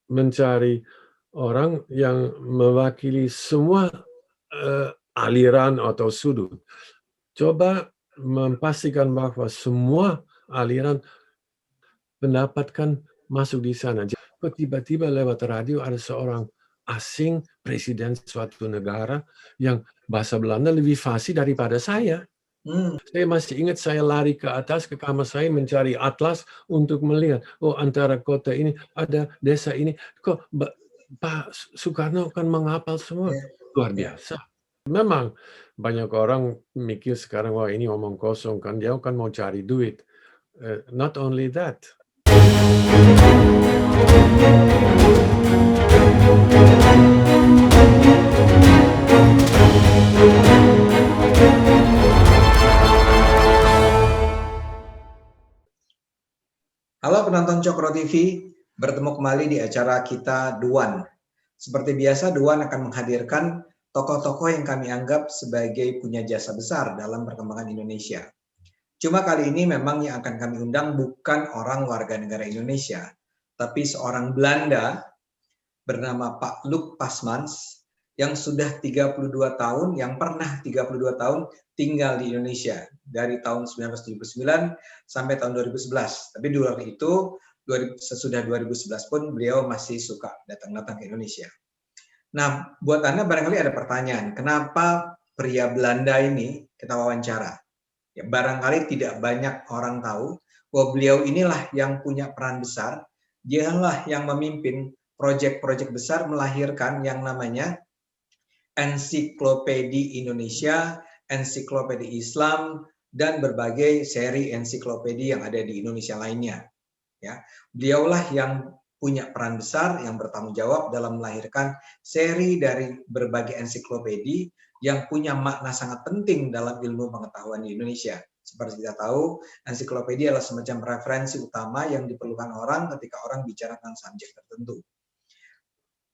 mencari orang yang mewakili semua aliran atau sudut. Coba memastikan bahwa semua aliran mendapatkan masuk di sana. Kok tiba-tiba lewat radio ada seorang asing, presiden suatu negara, yang bahasa Belanda lebih fasih daripada saya. Saya masih ingat saya lari ke atas ke kamar saya mencari atlas untuk melihat, oh antara kota ini ada desa ini. Kok Pak Soekarno kan menghafal semua. Luar biasa. Memang banyak orang mikir sekarang, wah ini omong kosong kan, dia kan mau cari duit. Not only that. Halo penonton Cokro TV, bertemu kembali di acara kita Duan. Seperti biasa, Duan akan menghadirkan tokoh-tokoh yang kami anggap sebagai punya jasa besar dalam perkembangan Indonesia. Cuma kali ini memang yang akan kami undang bukan orang warga negara Indonesia, tapi seorang Belanda bernama Pak Luc Pasmans yang sudah 32 tahun, yang pernah 32 tahun tinggal di Indonesia dari tahun 1979 sampai tahun 2011. Tapi di luar itu, sesudah 2011 pun beliau masih suka datang-datang ke Indonesia. Nah, buat Anda barangkali ada pertanyaan, kenapa pria Belanda ini kita wawancara? Ya, barangkali tidak banyak orang tahu bahwa beliau inilah yang punya peran besar, dialah yang memimpin proyek-proyek besar melahirkan yang namanya Ensiklopedia Indonesia, Ensiklopedia Islam, dan berbagai seri ensiklopedia yang ada di Indonesia lainnya. Ya, beliaulah yang punya peran besar, yang bertanggung jawab dalam melahirkan seri dari berbagai ensiklopedia yang punya makna sangat penting dalam ilmu pengetahuan di Indonesia. Seperti kita tahu, ensiklopedia adalah semacam referensi utama yang diperlukan orang ketika orang bicara tentang subjek tertentu.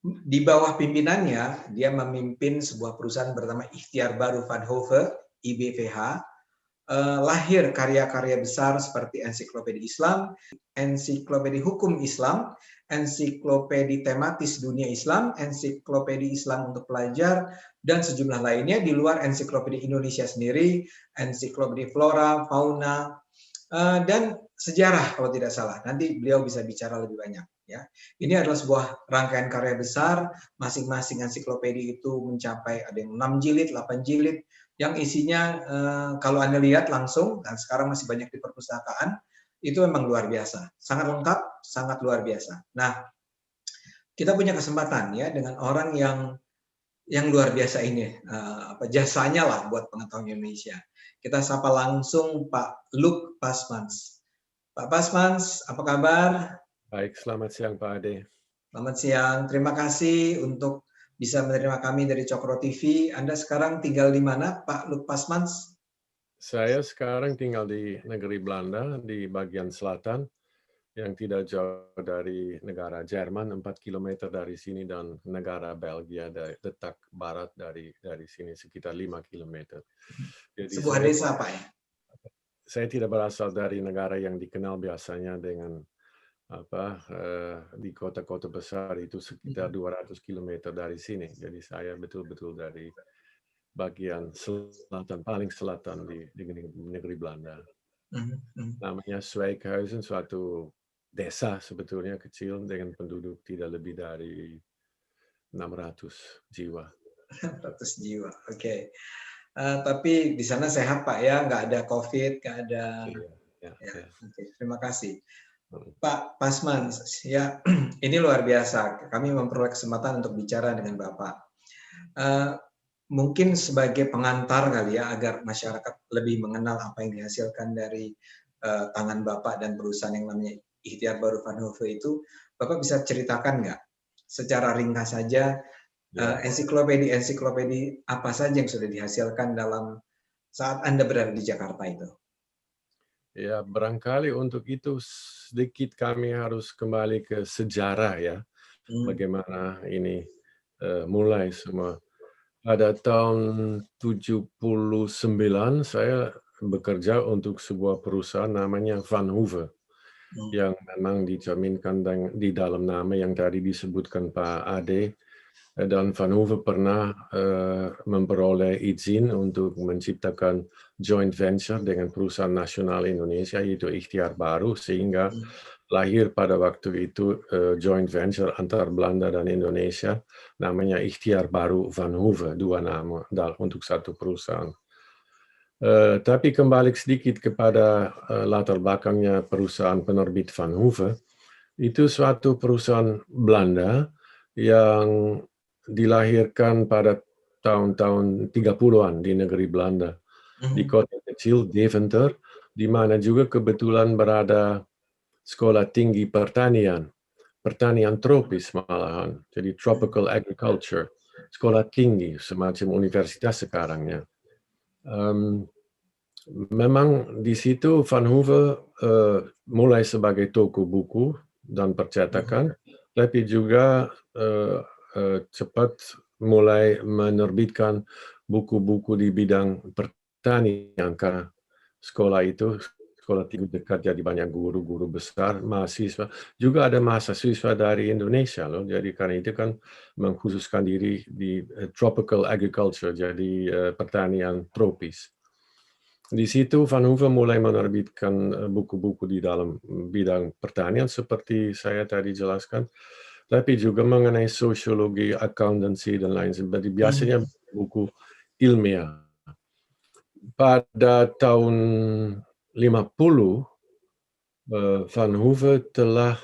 Di bawah pimpinannya, dia memimpin sebuah perusahaan bernama Ikhtiar Baru Van Hove, IBVH, lahir karya-karya besar seperti Ensiklopedia Islam, Ensiklopedia Hukum Islam, Ensiklopedia Tematis Dunia Islam, Ensiklopedia Islam untuk Pelajar, dan sejumlah lainnya di luar Ensiklopedia Indonesia sendiri, Ensiklopedia Flora, Fauna, dan sejarah kalau tidak salah. Nanti beliau bisa bicara lebih banyak. Ya, ini adalah sebuah rangkaian karya besar. Masing-masing ensiklopedia itu mencapai ada yang 6 jilid, 8 jilid, yang isinya kalau Anda lihat langsung, dan sekarang masih banyak di perpustakaan, itu memang luar biasa. Sangat lengkap, sangat luar biasa. Nah, kita punya kesempatan ya dengan orang yang luar biasa ini, jasanya lah buat pengetahuan Indonesia. Kita sapa langsung Pak Luc Pasmans. Pak Pasmans, apa kabar? Baik, selamat siang Pak Ade. Selamat siang, terima kasih untuk bisa menerima kami dari Cokro TV. Anda sekarang tinggal di mana, Pak Luc Pasmans? Saya sekarang tinggal di negeri Belanda, di bagian selatan, yang tidak jauh dari negara Jerman, 4 km dari sini, dan negara Belgia letak barat dari sini, sekitar 5 km. Jadi Sebuah desa, Pak ya? Saya tidak berasal dari negara yang dikenal biasanya dengan di kota-kota besar itu sekitar 200 km dari sini. Jadi saya betul-betul dari bagian selatan, paling selatan di negeri Belanda. Namanya Zwijkhuizen, suatu desa sebetulnya kecil dengan penduduk tidak lebih dari 600 jiwa. 600 jiwa, oke. Tapi di sana sehat Pak ya, nggak ada COVID, nggak ada. Ya. Okay. Terima kasih. Pak Pasmans, ya ini luar biasa. Kami memperoleh kesempatan untuk bicara dengan Bapak. Mungkin sebagai pengantar kali ya, agar masyarakat lebih mengenal apa yang dihasilkan dari tangan Bapak dan perusahaan yang namanya Ikhtiar Baru Van Hove itu, Bapak bisa ceritakan nggak secara ringkas saja ensiklopedia apa saja yang sudah dihasilkan dalam saat Anda berada di Jakarta itu? Ya, barangkali untuk itu sedikit kami harus kembali ke sejarah ya, bagaimana ini mulai semua. Pada tahun 79 saya bekerja untuk sebuah perusahaan namanya Van Hove. yang memang dicerminkan di dalam nama yang tadi disebutkan Pak Ade. Dan Vanhoeven pernah memperoleh izin untuk menciptakan joint venture dengan perusahaan nasional Indonesia, yaitu Ikhtiar Baru, sehingga lahir pada waktu itu joint venture antar Belanda dan Indonesia, namanya Ikhtiar Baru Vanhoeven, 2 nama untuk satu perusahaan. Tapi kembali sedikit kepada latar belakangnya perusahaan penerbit Vanhoeven, itu suatu perusahaan Belanda yang dilahirkan pada tahun-tahun 30-an di negeri Belanda, di kota kecil Deventer, di mana juga kebetulan berada sekolah tinggi pertanian tropis malahan, jadi tropical agriculture, sekolah tinggi, semacam universitas sekarangnya. Memang di situ Vanhoeven mulai sebagai toko buku dan percetakan, tapi juga cepat mulai menerbitkan buku-buku di bidang pertanian, karena sekolah tinggi dekat, jadi banyak guru-guru besar, mahasiswa, juga ada mahasiswa dari Indonesia loh. Jadi karena itu kan mengkhususkan diri di tropical agriculture, jadi pertanian tropis. Di situ Vanhoeven mulai menerbitkan buku-buku di dalam bidang pertanian seperti saya tadi jelaskan, tapi juga mengenai sosiologi, accountancy, dan lain sebagainya. Biasanya buku ilmiah. Pada tahun 50, Vanhoeven telah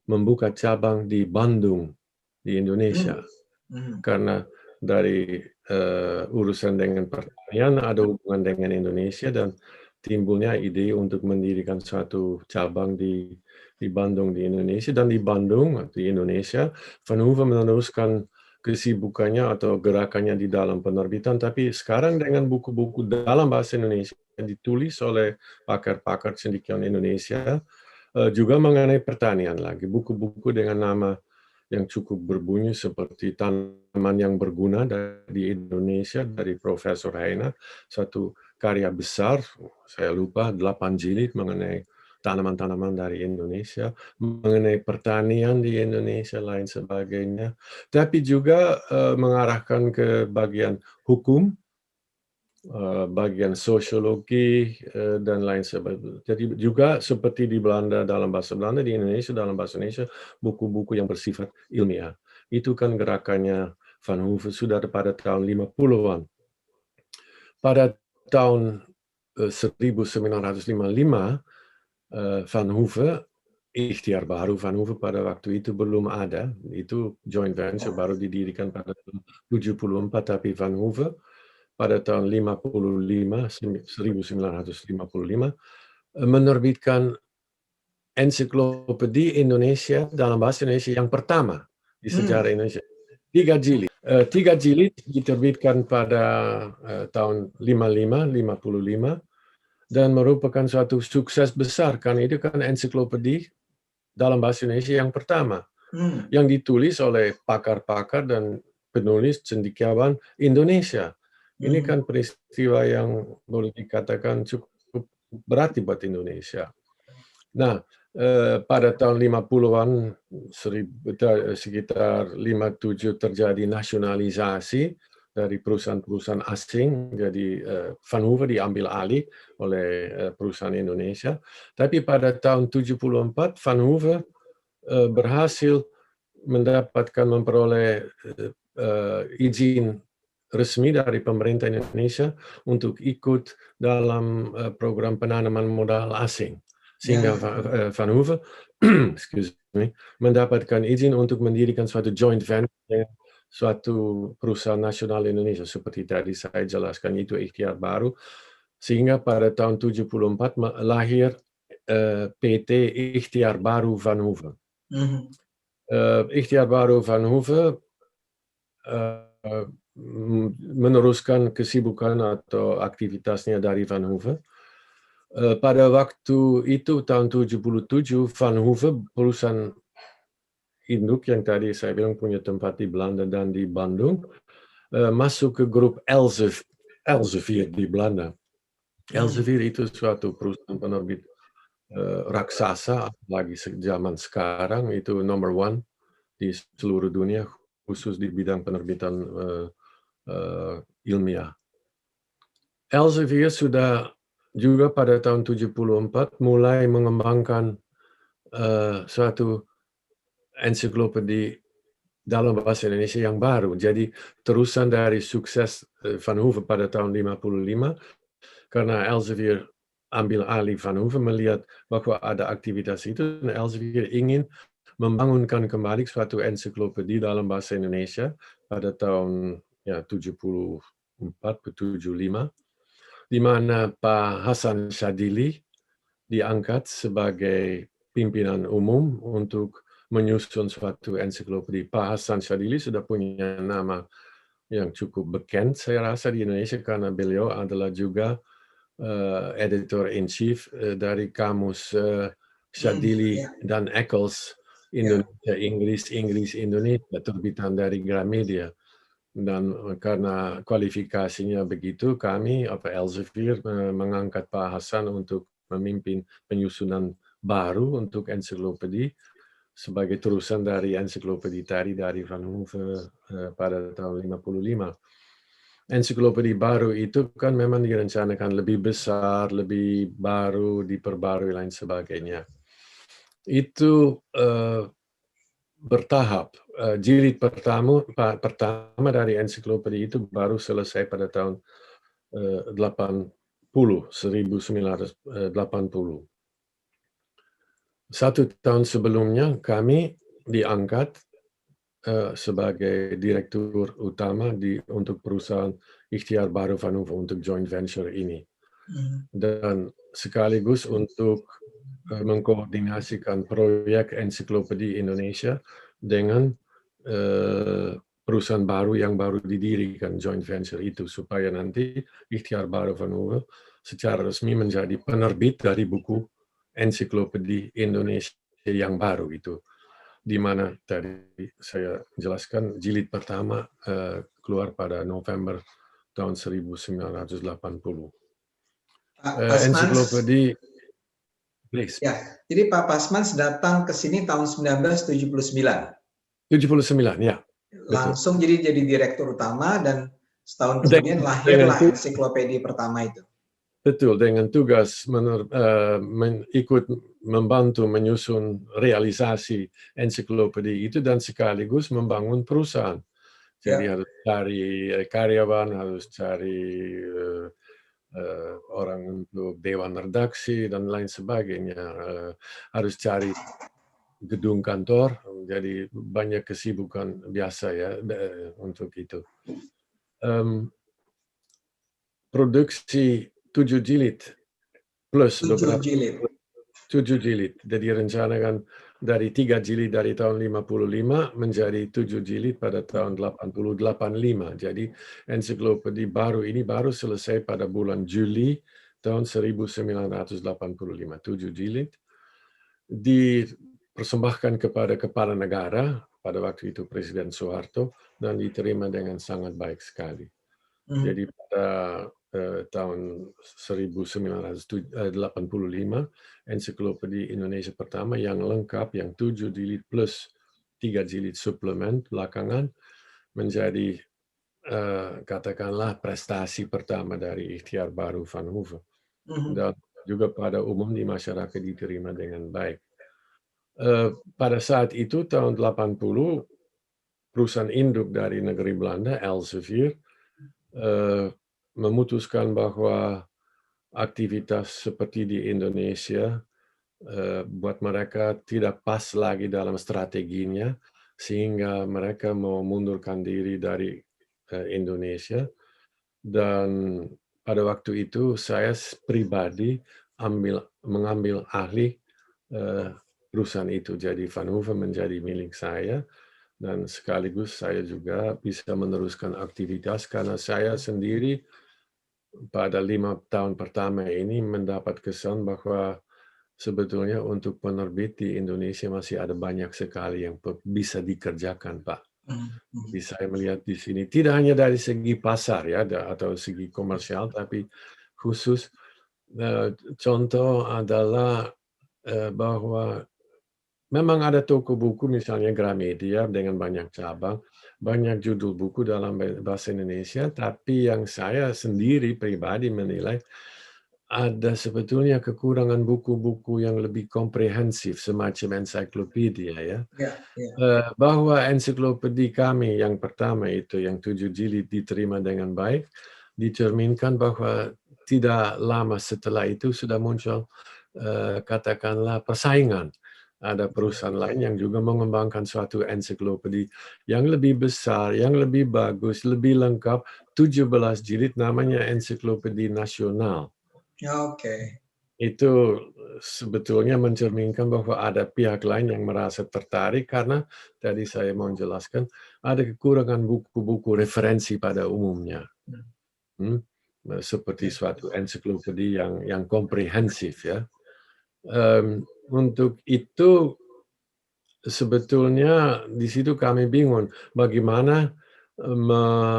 membuka cabang di Bandung, di Indonesia. Karena dari urusan dengan pertanian ada hubungan dengan Indonesia, dan timbulnya ide untuk mendirikan suatu cabang di Bandung, di Indonesia. Dan di Bandung, di Indonesia, Vanhoeven meneruskan kesibukannya atau gerakannya di dalam penerbitan, tapi sekarang dengan buku-buku dalam bahasa Indonesia yang ditulis oleh pakar-pakar cendekiawan Indonesia, juga mengenai pertanian lagi. Buku-buku dengan nama yang cukup berbunyi seperti Tanaman yang Berguna dari Indonesia, dari Profesor Heiner, satu karya besar, saya lupa, 8 jilid mengenai tanaman-tanaman dari Indonesia, mengenai pertanian di Indonesia, lain sebagainya. Tapi juga mengarahkan ke bagian hukum, bagian sosiologi, dan lain sebagainya. Jadi juga seperti di Belanda dalam bahasa Belanda, di Indonesia dalam bahasa Indonesia, buku-buku yang bersifat ilmiah. Itu kan gerakannya Vanhoeven sudah pada tahun 50-an. Pada tahun 1955, Vanhoeven, Ikhtiar Baru Vanhoeven pada waktu itu belum ada. Itu joint venture baru didirikan pada tahun 74, tapi Vanhoeven pada tahun 1955 menerbitkan ensiklopedi Indonesia dalam bahasa Indonesia yang pertama di sejarah Indonesia. 3 jilid. 3 jilid diterbitkan pada tahun 55 dan merupakan suatu sukses besar, karena itu kan ensiklopedi dalam bahasa Indonesia yang pertama yang ditulis oleh pakar-pakar dan penulis cendekiawan Indonesia. Ini kan peristiwa yang boleh dikatakan cukup berarti buat Indonesia. Nah, pada tahun 50-an, sekitar 57 terjadi nasionalisasi dari perusahaan-perusahaan asing, jadi Vanhoeven diambil alih oleh perusahaan Indonesia. Tapi pada tahun 74, Vanhoeven berhasil memperoleh izin resmi dari pemerintah Indonesia untuk ikut dalam program penanaman modal asing, sehingga Vanhoeven mendapatkan izin untuk mendirikan suatu joint venture dengan suatu perusahaan nasional Indonesia seperti tadi saya jelaskan, itu Ikhtiar Baru, sehingga pada tahun 74 lahir PT Ikhtiar Baru Vanhoeven. Ikhtiar Baru Vanhoeven meneruskan kesibukan atau aktivitasnya dari Vanhoeven. Pada waktu itu tahun 77, Vanhoeven, perusahaan induk yang tadi saya bilang punya tempat di Belanda dan di Bandung, masuk ke grup Elsevier di Belanda. Elsevier itu suatu perusahaan penerbit raksasa, apalagi zaman sekarang itu nomor one di seluruh dunia, khusus di bidang penerbitan ilmiah. Elsevier sudah juga pada tahun 74 mulai mengembangkan suatu ensiklopedi dalam bahasa Indonesia yang baru. Jadi terusan dari sukses Van Hooven pada tahun 55, karena Elsevier ambil alih Van Hooven melihat bahwa ada aktivitas itu, dan Elsevier ingin membangunkan kembali suatu ensiklopedi dalam bahasa Indonesia pada tahun 74 ke 75, di mana Pak Hasan Syadili diangkat sebagai pimpinan umum untuk menyusun suatu ensiklopedi. Pak Hasan Syadili sudah punya nama yang cukup beken, saya rasa, di Indonesia, karena beliau adalah juga editor in chief dari kamus Syadili dan Eccles Indonesia Inggris Indonesia, terbitan dari Gramedia. Dan karena kualifikasinya begitu, kami Elsevier mengangkat Pak Hasan untuk memimpin penyusunan baru untuk ensiklopedi sebagai terusan dari ensiklopedi tadi dari Van Hooven pada tahun 55. Ensiklopedi baru itu kan memang direncanakan lebih besar, lebih baru, diperbarui lain sebagainya. Itu bertahap. Jilid pertama dari ensiklopedi itu baru selesai pada tahun 1980. Satu tahun sebelumnya kami diangkat sebagai direktur utama untuk perusahaan Ikhtiar Baru Van Hooven untuk joint venture ini. Dan sekaligus untuk mengkoordinasikan proyek ensiklopedi Indonesia dengan perusahaan baru yang baru didirikan, joint venture itu, supaya nanti Ikhtiar Baru Van Hooven secara resmi menjadi penerbit dari buku ensiklopedi Indonesia yang baru itu, di mana tadi saya jelaskan jilid pertama keluar pada November tahun 1980. Ensiklopedi, please. Ya, jadi Pak Pasmans datang ke sini tahun 1979. 79, ya. Langsung jadi direktur utama, dan setahun kemudian lahirlah ensiklopedi pertama itu. Betul, dengan tugas ikut membantu menyusun realisasi ensiklopedi itu dan sekaligus membangun perusahaan. Jadi harus cari karyawan, harus cari orang untuk dewan redaksi dan lain sebagainya. Harus cari gedung kantor, jadi banyak kesibukan biasa ya untuk itu. Produksi 7 jilid plus 7 jilid. 7 jilid. Jadi rencanakan dari 3 jilid dari tahun 55 menjadi 7 jilid pada tahun 85. Jadi ensiklopedi baru ini baru selesai pada bulan Juli tahun 1985. 7 jilid dipersembahkan kepada kepala negara, pada waktu itu Presiden Soeharto, dan diterima dengan sangat baik sekali. Jadi pada tahun 1985, ensiklopedi Indonesia pertama yang lengkap, yang 7 jilid plus 3 jilid suplemen belakangan, menjadi katakanlah prestasi pertama dari Ikhtiar Baru Van Hooven. Dan juga pada umum di masyarakat diterima dengan baik. Pada saat itu tahun 80, perusahaan induk dari negeri Belanda, Elsevier, memutuskan bahwa aktivitas seperti di Indonesia buat mereka tidak pas lagi dalam strateginya, sehingga mereka mau mundurkan diri dari Indonesia. Dan pada waktu itu saya pribadi mengambil alih perusahaan itu. Jadi Van Hooven menjadi milik saya, dan sekaligus saya juga bisa meneruskan aktivitas karena saya sendiri pada 5 tahun pertama ini mendapat kesan bahwa sebetulnya untuk penerbit di Indonesia masih ada banyak sekali yang bisa dikerjakan, Pak. Jadi saya melihat di sini tidak hanya dari segi pasar ya atau segi komersial, tapi khusus contoh adalah bahwa memang ada toko buku misalnya Gramedia dengan banyak cabang, banyak judul buku dalam bahasa Indonesia, tapi yang saya sendiri pribadi menilai ada sebetulnya kekurangan buku-buku yang lebih komprehensif semacam ensiklopedia ya. Ya, ya. Bahwa ensiklopedi kami yang pertama itu yang 7 jilid diterima dengan baik, dicerminkan bahwa tidak lama setelah itu sudah muncul katakanlah persaingan. Ada perusahaan lain yang juga mengembangkan suatu ensiklopedi yang lebih besar, yang lebih bagus, lebih lengkap, 17 jilid namanya Ensiklopedi Nasional. Oke. Itu sebetulnya mencerminkan bahwa ada pihak lain yang merasa tertarik karena tadi saya mau jelaskan ada kekurangan buku-buku referensi pada umumnya. Seperti suatu ensiklopedi yang komprehensif ya. Untuk itu sebetulnya di situ kami bingung bagaimana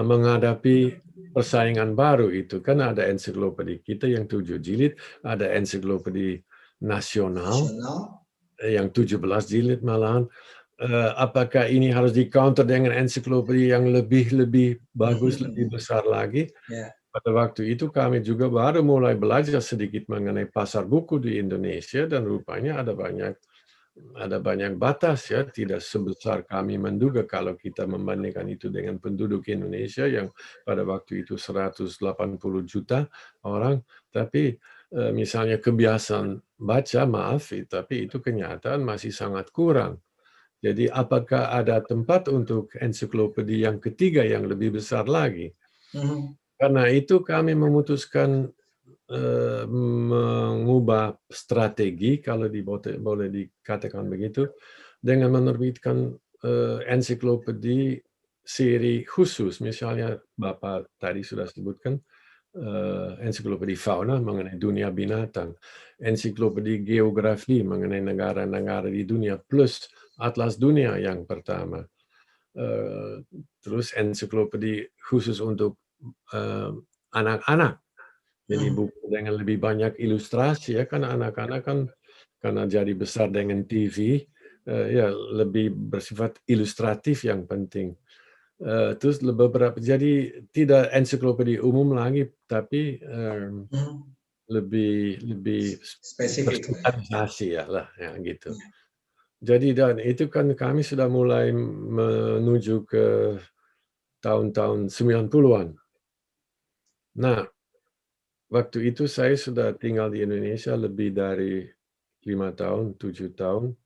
menghadapi persaingan baru itu. Kan ada ensiklopedi kita yang 7 jilid, ada ensiklopedi nasional yang 17 jilid malahan. Apakah ini harus di-counter dengan ensiklopedi yang lebih bagus, lebih besar lagi? Pada waktu itu kami juga baru mulai belajar sedikit mengenai pasar buku di Indonesia dan rupanya ada banyak batas ya, tidak sebesar kami menduga kalau kita membandingkan itu dengan penduduk Indonesia yang pada waktu itu 180 juta orang, tapi misalnya kebiasaan baca, tapi itu kenyataan masih sangat kurang. Jadi apakah ada tempat untuk ensiklopedi yang ketiga yang lebih besar lagi? Karena itu kami memutuskan mengubah strategi, kalau boleh dikatakan begitu, dengan menerbitkan ensiklopedi seri khusus. Misalnya Bapak tadi sudah sebutkan ensiklopedi fauna mengenai dunia binatang, ensiklopedi geografi mengenai negara-negara di dunia, plus atlas dunia yang pertama. Terus ensiklopedi khusus untuk anak-anak. Jadi buku dengan lebih banyak ilustrasi ya, kan anak-anak kan karena jadi besar dengan TV, ya lebih bersifat ilustratif yang penting. Terus beberapa, jadi tidak ensiklopedi umum lagi, tapi lebih spesifik berspesialisasi ya lah, ya gitu. Jadi dan itu kan kami sudah mulai menuju ke tahun-tahun 90-an. Nah, waktu itu saya sudah tinggal di Indonesia lebih dari 5 tahun, 7 tahun,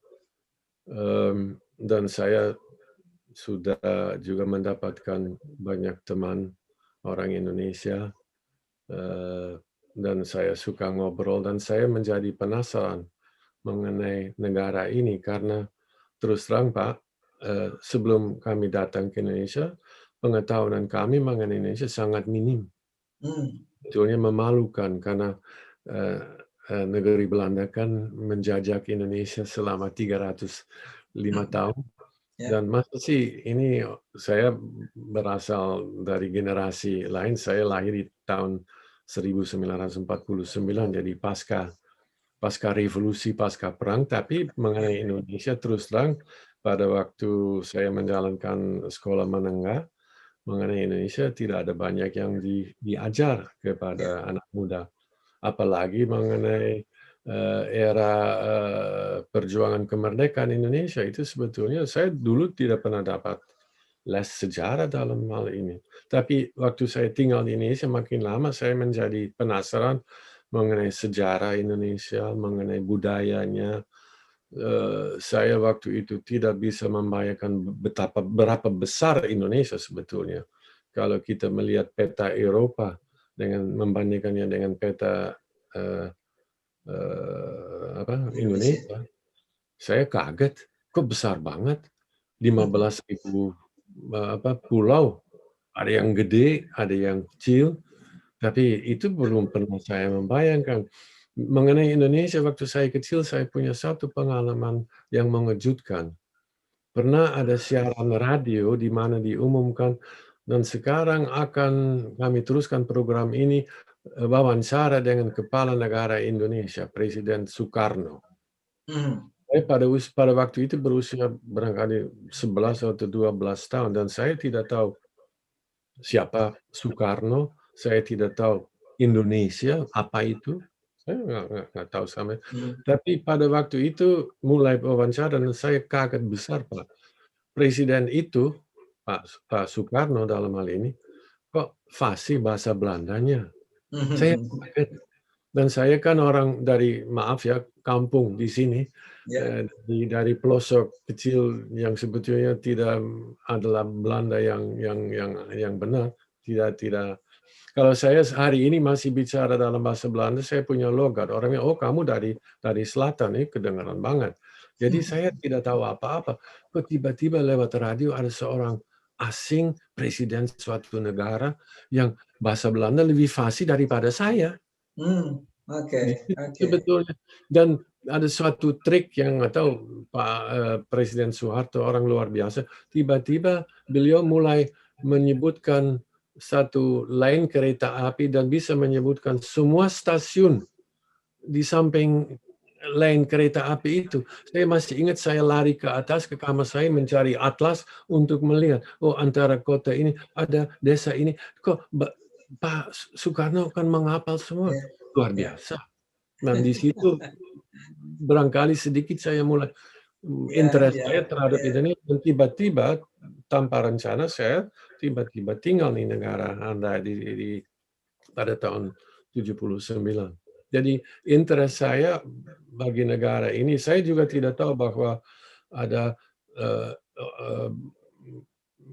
dan saya sudah juga mendapatkan banyak teman orang Indonesia, dan saya suka ngobrol dan saya menjadi penasaran mengenai negara ini karena terus terang Pak, sebelum kami datang ke Indonesia, pengetahuan kami mengenai Indonesia sangat minim. Sebetulnya memalukan karena negeri Belanda kan menjajah Indonesia selama 305 tahun. Dan masa sih ini saya berasal dari generasi lain, saya lahir di tahun 1949, jadi pasca revolusi, pasca perang, tapi mengenai Indonesia terus terang pada waktu saya menjalankan sekolah menengah, mengenai Indonesia tidak ada banyak yang diajar kepada anak muda. Apalagi mengenai era perjuangan kemerdekaan Indonesia, itu sebetulnya saya dulu tidak pernah dapat les sejarah dalam hal ini. Tapi waktu saya tinggal di Indonesia makin lama saya menjadi penasaran mengenai sejarah Indonesia, mengenai budayanya. Saya waktu itu tidak bisa membayangkan berapa besar Indonesia sebetulnya. Kalau kita melihat peta Eropa dengan membandingkannya dengan peta Indonesia, saya kaget, kok besar banget, 15.000 pulau, ada yang gede, ada yang kecil, tapi itu belum pernah saya membayangkan. Mengenai Indonesia waktu saya kecil, saya punya satu pengalaman yang mengejutkan. Pernah ada siaran radio di mana diumumkan, dan sekarang akan kami teruskan program ini, wawancara dengan Kepala Negara Indonesia, Presiden Soekarno. Saya pada waktu itu berusia barangkali 11 atau 12 tahun dan saya tidak tahu siapa Soekarno, saya tidak tahu Indonesia apa itu, saya nggak tahu sama. Tapi pada waktu itu mulai wawancara dan saya kaget besar, Pak. Presiden itu, Pak Soekarno dalam hal ini, kok fasih bahasa Belandanya. Saya kaget. Dan saya kan orang dari, maaf ya, kampung di sini, dari pelosok kecil yang sebetulnya tidak adalah Belanda yang benar, tidak. Kalau saya hari ini masih bicara dalam bahasa Belanda, saya punya logat. Orangnya, oh kamu dari selatan, ini kedengaran banget. Jadi saya tidak tahu apa-apa. Kok tiba-tiba lewat radio ada seorang asing presiden suatu negara yang bahasa Belanda lebih fasih daripada saya. Sebetulnya. Dan ada suatu trik yang nggak tahu Pak Presiden Soeharto orang luar biasa. Tiba-tiba beliau mulai menyebutkan satu lain kereta api dan bisa menyebutkan semua stasiun di samping lain kereta api itu. Saya masih ingat saya lari ke atas ke kamar saya mencari atlas untuk melihat, oh antara kota ini ada desa ini. Kok Pak Soekarno kan menghafal semua. Luar biasa. Dan di situ barangkali sedikit saya mulai interest saya terhadap Indonesia dan tiba-tiba tanpa rencana saya tiba-tiba tinggal di negara Anda pada tahun 79. Jadi interest saya bagi negara ini, saya juga tidak tahu bahwa ada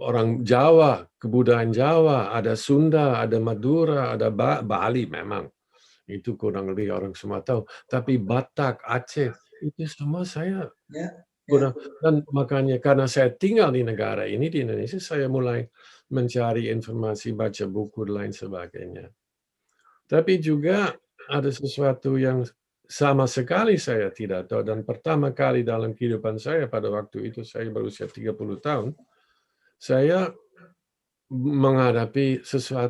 orang Jawa, kebudayaan Jawa, ada Sunda, ada Madura, ada Bali memang. Itu kurang lebih orang semua tahu. Tapi Batak, Aceh, itu semua saya kurang. Dan makanya karena saya tinggal di negara ini, di Indonesia, saya mulai mencari informasi, baca buku, dan lain sebagainya. Tapi juga ada sesuatu yang sama sekali saya tidak tahu. Dan pertama kali dalam kehidupan saya, pada waktu itu saya berusia 30 tahun, saya menghadapi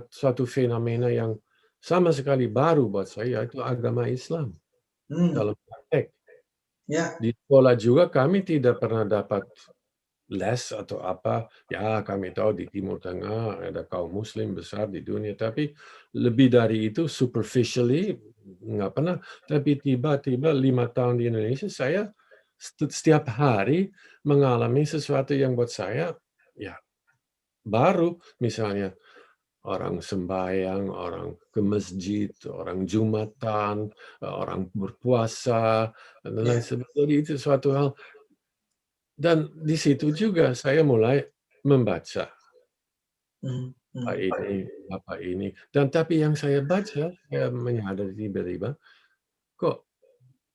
suatu fenomena yang sama sekali baru buat saya, itu agama Islam dalam praktek. Di sekolah juga kami tidak pernah dapat les atau apa. Ya, kami tahu di Timur Tengah ada kaum Muslim besar di dunia, tapi lebih dari itu superficially nggak pernah. Tapi tiba-tiba 5 tahun di Indonesia, saya setiap hari mengalami sesuatu yang buat saya ya baru. Misalnya orang sembahyang, orang ke masjid, orang Jumatan, orang berpuasa, dan lain sebagainya. Jadi itu suatu hal. Dan di situ juga saya mulai membaca apa ini. Dan tapi yang saya baca, saya menyadari tiba-tiba, kok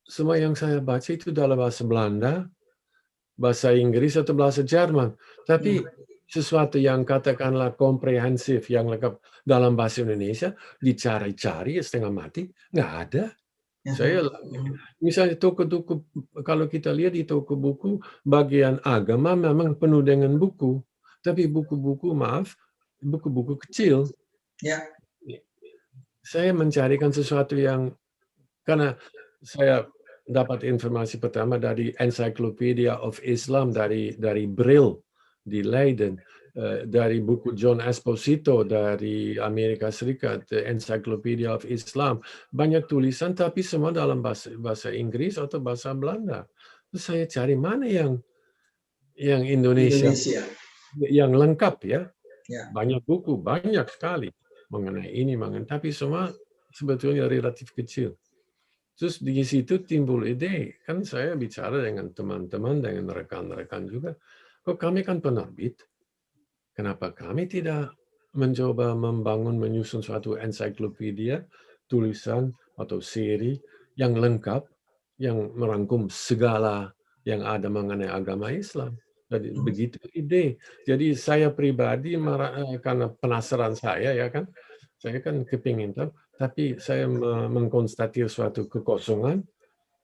semua yang saya baca itu dalam bahasa Belanda, bahasa Inggris, atau bahasa Jerman. Tapi sesuatu yang katakanlah komprehensif, yang lengkap dalam bahasa Indonesia, dicari-cari setengah mati, nggak ada. Saya misalnya toko-toko, kalau kita lihat di toko buku, bagian agama memang penuh dengan buku. Tapi buku-buku, maaf, buku-buku kecil. Saya mencarikan sesuatu yang, karena saya dapat informasi pertama dari Encyclopedia of Islam dari Brill di Leiden, dari buku John Esposito dari Amerika Serikat, Encyclopedia of Islam, banyak tulisan tapi semua dalam bahasa Inggris atau bahasa Belanda. Terus saya cari mana yang Indonesia yang lengkap ya. Banyak buku, banyak sekali mengenai ini, tapi semua sebetulnya relatif kecil. Terus di situ timbul ide, kan saya bicara dengan teman-teman, dengan rekan-rekan juga, kok kami kan penerbit, kenapa kami tidak mencoba menyusun suatu ensiklopedia, tulisan atau seri yang lengkap, yang merangkum segala yang ada mengenai agama Islam. Jadi begitu ide. Jadi saya pribadi, karena penasaran saya ya kan, saya kan kepingin tahu, tapi saya mengkonstatir suatu kekosongan,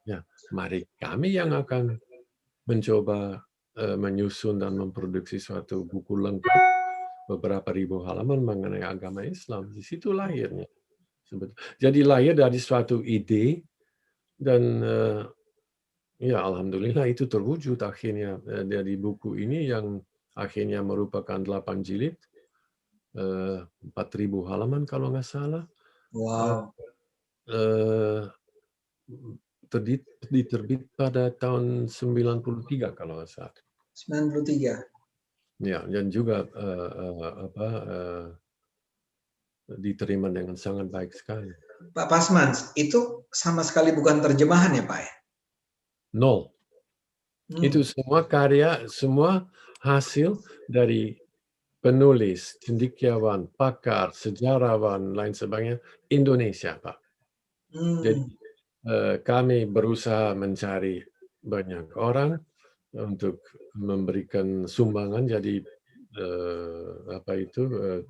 ya mari kami yang akan mencoba menyusun dan memproduksi suatu buku lengkap beberapa ribu halaman mengenai agama Islam. Di situ lahirnya. Jadi lahir dari suatu ide dan Ya, alhamdulillah itu terwujud akhirnya dari buku ini yang akhirnya merupakan 8 jilid, 4.000 halaman kalau nggak salah. Wow. Eh, diterbit pada tahun 93 kalau nggak salah. 93. Ya, dan juga diterima dengan sangat baik sekali. Pak Pasmans, itu sama sekali bukan terjemahan ya Pak ya? Nol. Itu semua karya, semua hasil dari penulis, cendekiawan, pakar, sejarawan, lain sebagainya, Indonesia, Pak. Jadi kami berusaha mencari banyak orang untuk memberikan sumbangan, jadi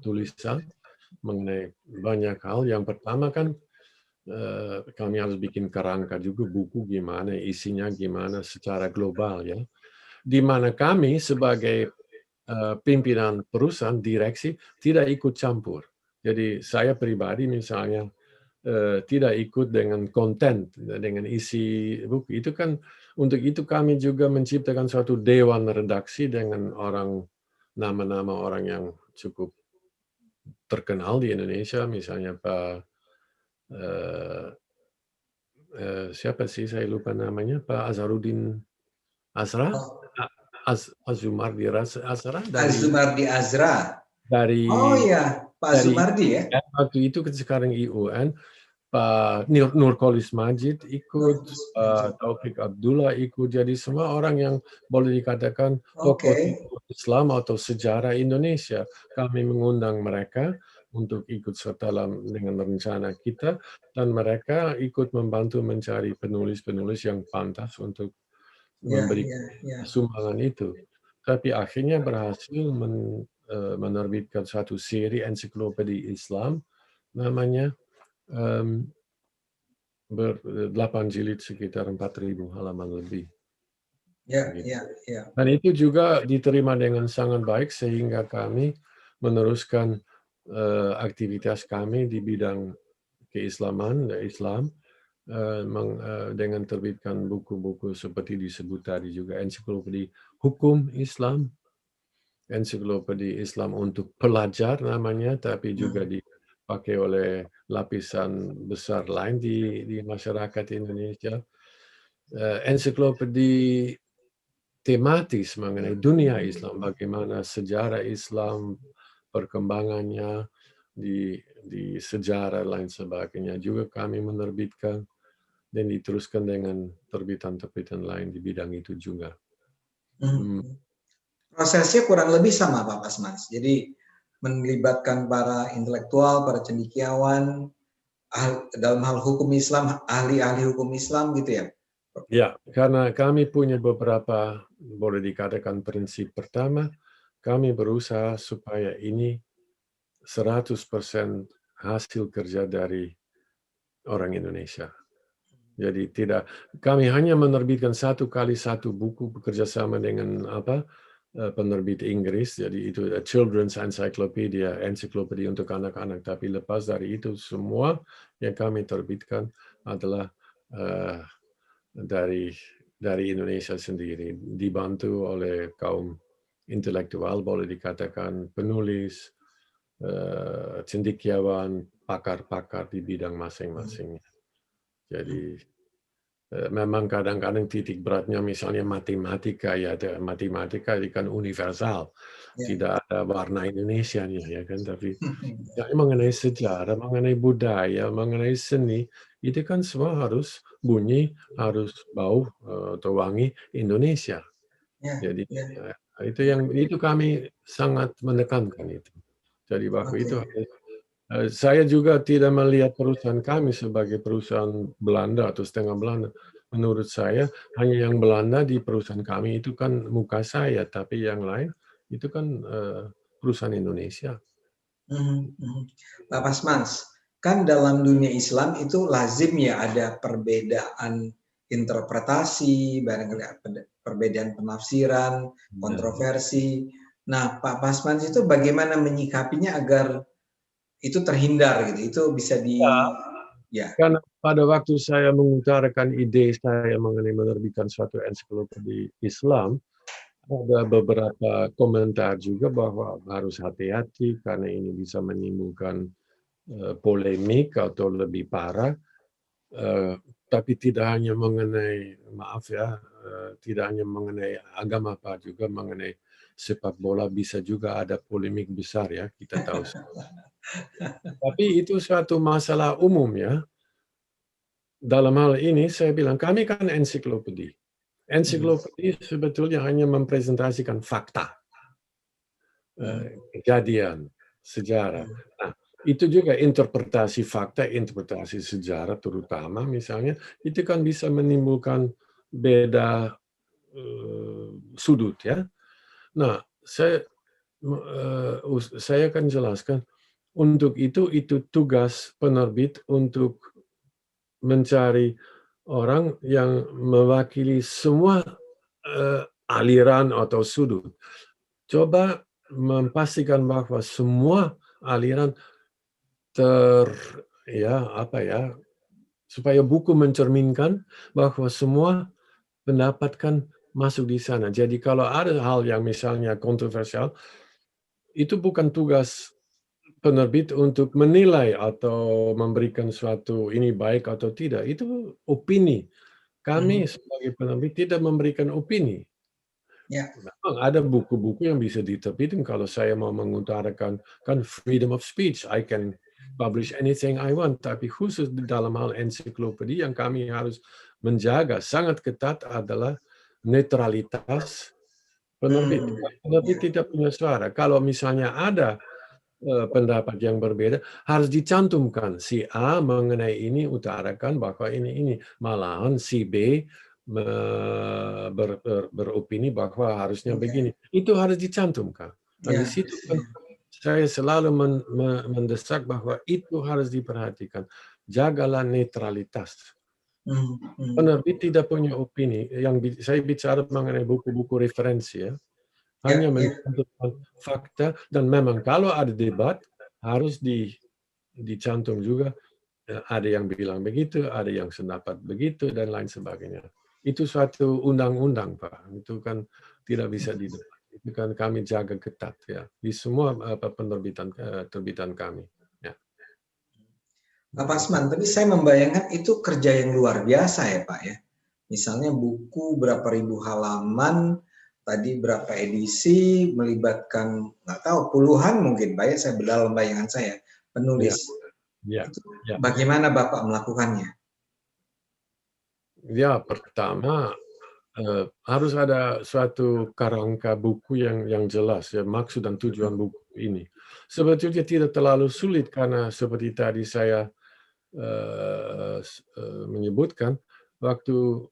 tulisan mengenai banyak hal. Yang pertama kan kami harus bikin kerangka juga buku gimana, isinya gimana secara global ya. Di mana kami sebagai pimpinan perusahaan, direksi, tidak ikut campur. Jadi saya pribadi misalnya tidak ikut dengan konten, dengan isi buku. Itu kan untuk itu kami juga menciptakan suatu dewan redaksi dengan nama-nama orang yang cukup terkenal di Indonesia, misalnya Pak siapa sih saya lupa namanya, Pak Azharuddin Azra, Azumardi Azra Azumardi Azra. Oh dari ya, Pak dari Azumardi ya. waktu itu kan sekarang IUN, Pak Nurkolis Majid ikut, Taufik Abdullah ikut, jadi semua orang yang boleh dikatakan tokoh Islam atau sejarah Indonesia. Kami mengundang mereka untuk ikut serta dengan rencana kita, dan mereka ikut membantu mencari penulis-penulis yang pantas untuk memberi sumbangan itu. Tapi akhirnya berhasil menerbitkan satu seri ensiklopedi Islam, namanya 8 jilid sekitar 4.000 halaman lebih. Ya. Dan itu juga diterima dengan sangat baik sehingga kami meneruskan aktivitas kami di bidang keislaman, Islam, dengan terbitkan buku-buku seperti disebut tadi juga ensiklopedi hukum Islam, ensiklopedi Islam untuk pelajar namanya, tapi juga dipakai oleh lapisan besar lain di masyarakat Indonesia. Ensiklopedi tematis mengenai dunia Islam, bagaimana sejarah Islam, perkembangannya di sejarah lain sebagainya. Juga kami menerbitkan dan diteruskan dengan terbitan-terbitan lain di bidang itu juga. Prosesnya kurang lebih sama Pak Pasmans. Jadi melibatkan para intelektual, para cendekiawan, dalam hal hukum Islam, ahli-ahli hukum Islam gitu ya? Ya, karena kami punya beberapa, boleh dikatakan prinsip. Pertama, kami berusaha supaya ini 100% hasil kerja dari orang Indonesia. Jadi kami hanya menerbitkan satu kali satu buku bekerjasama dengan penerbit Inggris, jadi itu Children's Encyclopedia, ensiklopedia untuk anak-anak. Tapi lepas dari itu semua yang kami terbitkan adalah dari Indonesia sendiri, dibantu oleh kaum intelektual, boleh dikatakan penulis, cendekiawan, pakar-pakar di bidang masing-masing. Jadi memang kadang-kadang titik beratnya misalnya matematika, ya matematika itu kan universal, tidak ada warna Indonesia ya kan, tapi mengenai sejarah, mengenai budaya, mengenai seni, itu kan semua harus bunyi, harus bau atau wangi Indonesia. Jadi itu kami sangat menekankan itu. Jadi waktu itu saya juga tidak melihat perusahaan kami sebagai perusahaan Belanda atau setengah Belanda. Menurut saya hanya yang Belanda di perusahaan kami itu kan muka saya, tapi yang lain itu kan perusahaan Indonesia. Pak Pasmans, kan dalam dunia Islam itu lazim ya ada perbedaan interpretasi, barangkali perbedaan penafsiran, kontroversi. Nah, Pak Pasmans itu bagaimana menyikapinya agar itu terhindar gitu? Itu bisa Ya. Karena pada waktu saya mengutarakan ide saya mengenai menerbitkan suatu ensiklopedi Islam, ada beberapa komentar juga bahwa harus hati-hati karena ini bisa menimbulkan polemik atau lebih parah. Tapi tidak hanya mengenai, maaf ya, tidak hanya mengenai agama Pak, juga mengenai sepak bola bisa juga ada polemik besar ya, kita tahu. Tapi itu suatu masalah umum ya. Dalam hal ini saya bilang, kami kan ensiklopedi. Ensiklopedi sebetulnya hanya mempresentasikan fakta, kejadian, sejarah. Nah, itu juga interpretasi fakta, interpretasi sejarah terutama misalnya, itu kan bisa menimbulkan beda sudut ya. Nah, saya akan jelaskan, untuk itu tugas penerbit untuk mencari orang yang mewakili semua aliran atau sudut. Coba memastikan bahwa semua aliran supaya buku mencerminkan bahwa semua pendapat kan masuk di sana. Jadi kalau ada hal yang misalnya kontroversial, itu bukan tugas penerbit untuk menilai atau memberikan suatu ini baik atau tidak. Itu opini. Kami sebagai penerbit tidak memberikan opini. Ya. Memang ada buku-buku yang bisa diterbitkan kalau saya mau mengutarakan, kan freedom of speech, I can publish anything I want. Tapi khusus di dalam hal ensiklopedi yang kami harus menjaga sangat ketat adalah netralitas penerbit. Penerbit tidak punya suara. Kalau misalnya ada pendapat yang berbeda, harus dicantumkan si A mengenai ini utarakan bahwa ini. Malahan si B beropini bahwa harusnya begini. Itu harus dicantumkan. Nah, di situ kan saya selalu mendesak bahwa itu harus diperhatikan. Jagalah netralitas. Penerbit tidak punya opini. Yang saya bicara mengenai buku-buku referensi ya. Hanya mencantumkan fakta, dan memang kalau ada debat harus dicantum juga, ada yang bilang begitu, ada yang sependapat begitu, dan lain sebagainya. Itu suatu undang-undang, Pak. Itu kan tidak bisa didebat. Itu kan kami jaga ketat ya di semua terbitan kami. Ya. Pak Pasman, tapi saya membayangkan itu kerja yang luar biasa ya Pak ya. Misalnya buku berapa ribu halaman, tadi berapa edisi, melibatkan nggak tahu puluhan mungkin Pak ya, saya dalam bayangan saya penulis. Ya. Bagaimana Bapak melakukannya? Ya, pertama harus ada suatu kerangka buku yang jelas ya, maksud dan tujuan buku ini. Sebetulnya tidak terlalu sulit karena seperti tadi saya menyebutkan, waktu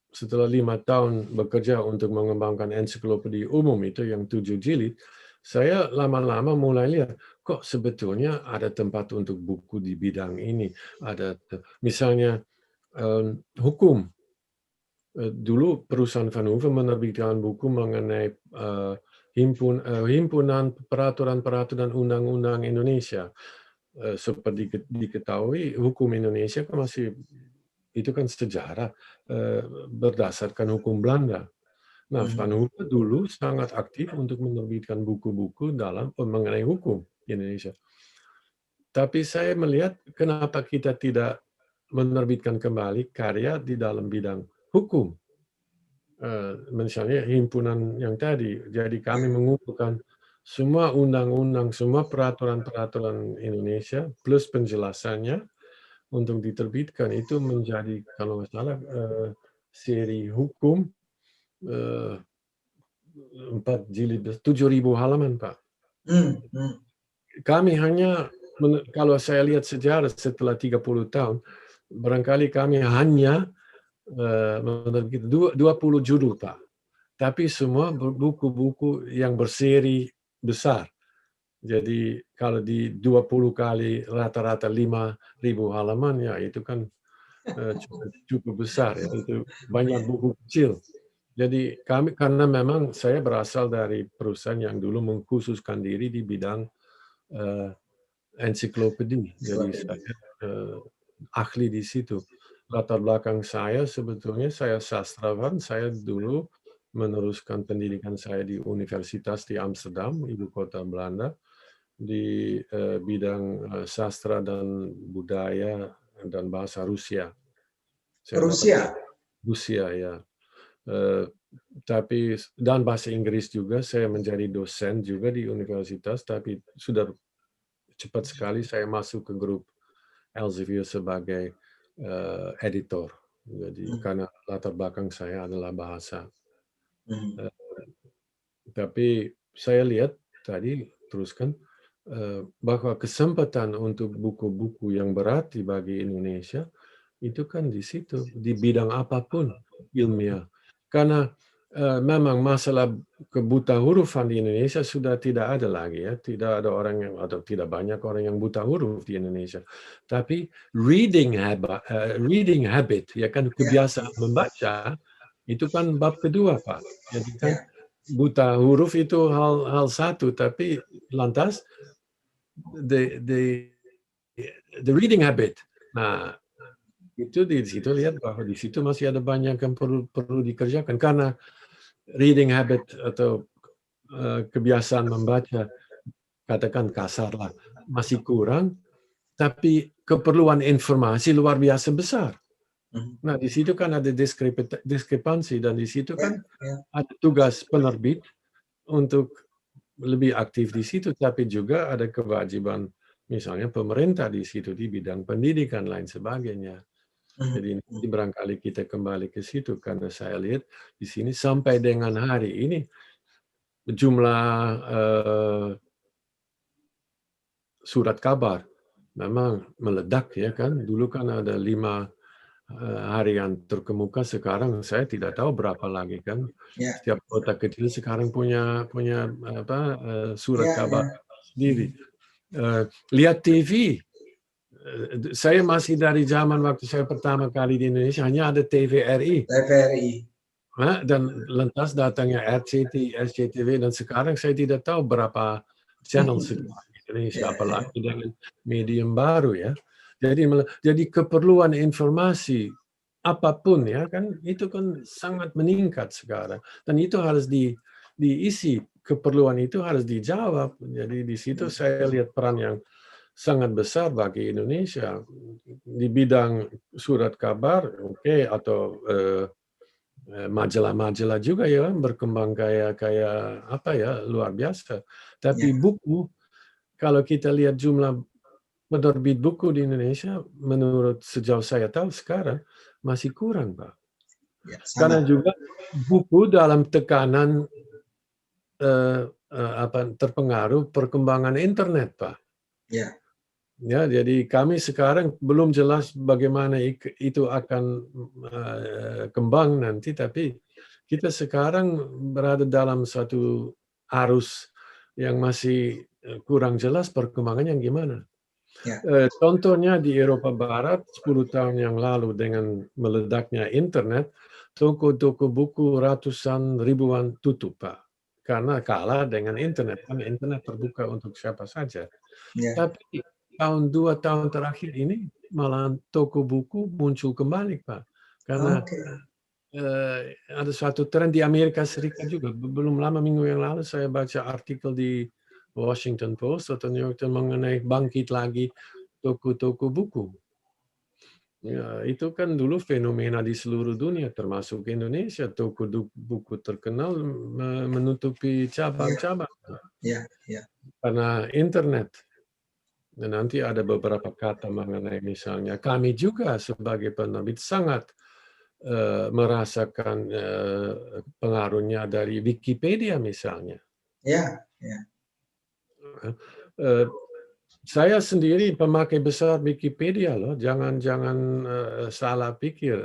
setelah 5 tahun bekerja untuk mengembangkan ensiklopedi umum itu yang 7 jilid, saya lama-lama mulai lihat, kok sebetulnya ada tempat untuk buku di bidang ini. Ada misalnya hukum. Dulu perusahaan Vancouver menerbitkan buku mengenai himpunan peraturan-peraturan undang-undang Indonesia. Seperti diketahui, hukum Indonesia kan masih itu kan sejarah berdasarkan hukum Belanda. Nah, Vancouver dulu sangat aktif untuk menerbitkan buku-buku dalam mengenai hukum di Indonesia. Tapi saya melihat kenapa kita tidak menerbitkan kembali karya di dalam bidang hukum. Misalnya himpunan yang tadi. Jadi kami mengumpulkan semua undang-undang, semua peraturan-peraturan Indonesia plus penjelasannya untuk diterbitkan. Itu menjadi kalau nggak salah seri hukum 4 jilid, 7.000 halaman, Pak. Kami hanya, kalau saya lihat sejarah setelah 30 tahun, barangkali kami hanya menerbitkan 20 judul, Pak. Tapi semua buku-buku yang berseri besar. Jadi kalau di 20 kali rata-rata 5.000 halaman, ya itu kan cukup besar. Ya. Itu banyak buku kecil. Jadi kami, karena memang saya berasal dari perusahaan yang dulu mengkhususkan diri di bidang ensiklopedi. Jadi saya ahli di situ. Latar belakang saya sebetulnya saya sastrawan, saya dulu meneruskan pendidikan saya di Universitas di Amsterdam, ibu kota Belanda, di bidang sastra dan budaya dan bahasa Rusia. Saya dapat Rusia. Rusia ya. Tapi dan bahasa Inggris juga, saya menjadi dosen juga di universitas, tapi sudah cepat sekali saya masuk ke grup Elsevier sebagai editor. Jadi karena latar belakang saya adalah bahasa. Tapi saya lihat tadi teruskan bahwa kesempatan untuk buku-buku yang berarti bagi Indonesia itu kan di situ, di bidang apapun ilmiah. Karena memang masalah kebuta hurufan di Indonesia sudah tidak ada lagi ya, tidak ada orang yang atau tidak banyak orang yang buta huruf di Indonesia. Tapi reading habit ya kan, kebiasaan membaca itu kan bab kedua, Pak. Jadi kan buta huruf itu hal satu, tapi lantas the reading habit. Nah, itu di situ lihat bahwa di situ masih ada banyak yang perlu dikerjakan karena reading habit atau kebiasaan membaca, katakan kasarlah, masih kurang, tapi keperluan informasi luar biasa besar. Nah, di situ kan ada diskrepansi dan di situ kan ada tugas penerbit untuk lebih aktif di situ, tapi juga ada kewajiban misalnya pemerintah di situ di bidang pendidikan lain sebagainya. Jadi barangkali kita kembali ke situ karena saya lihat di sini sampai dengan hari ini jumlah surat kabar memang meledak ya kan. Dulu kan ada 5 harian terkemuka, sekarang saya tidak tahu berapa lagi kan. Setiap kota kecil sekarang punya surat kabar sendiri. Lihat TV. Saya masih dari zaman waktu saya pertama kali di Indonesia hanya ada TVRI. Dan lantas datangnya SCTV dan sekarang saya tidak tahu berapa channel di Indonesia, apalagi dengan medium baru ya. Jadi keperluan informasi apapun ya kan itu kan sangat meningkat sekarang dan itu harus diisi, keperluan itu harus dijawab. Jadi di situ saya lihat peran yang sangat besar bagi Indonesia di bidang surat kabar, atau majalah-majalah juga ya berkembang kayak apa ya, luar biasa. Tapi buku, kalau kita lihat jumlah penerbit buku di Indonesia, menurut sejauh saya tahu sekarang masih kurang, Pak. Karena juga buku dalam tekanan terpengaruh perkembangan internet, Pak. Ya, jadi kami sekarang belum jelas bagaimana itu akan kembang nanti, tapi kita sekarang berada dalam satu arus yang masih kurang jelas perkembangannya gimana. Contohnya di Eropa Barat 10 tahun yang lalu dengan meledaknya internet, toko-toko buku ratusan ribuan tutup, Pak. Karena kalah dengan internet, karena internet terbuka untuk siapa saja. Tapi tahun 2 tahun terakhir ini malah toko buku muncul kembali, Pak. Karena ada suatu tren di Amerika Serikat juga. Belum lama minggu yang lalu saya baca artikel di Washington Post atau New York Times mengenai bangkit lagi toko-toko buku. Ya, itu kan dulu fenomena di seluruh dunia, termasuk Indonesia. Toko buku terkenal menutupi cabang-cabang. Karena internet. Dan nanti ada beberapa kata mengenai misalnya kami juga sebagai penerbit sangat merasakan pengaruhnya dari Wikipedia misalnya. Saya sendiri pemakai besar Wikipedia loh, jangan salah pikir.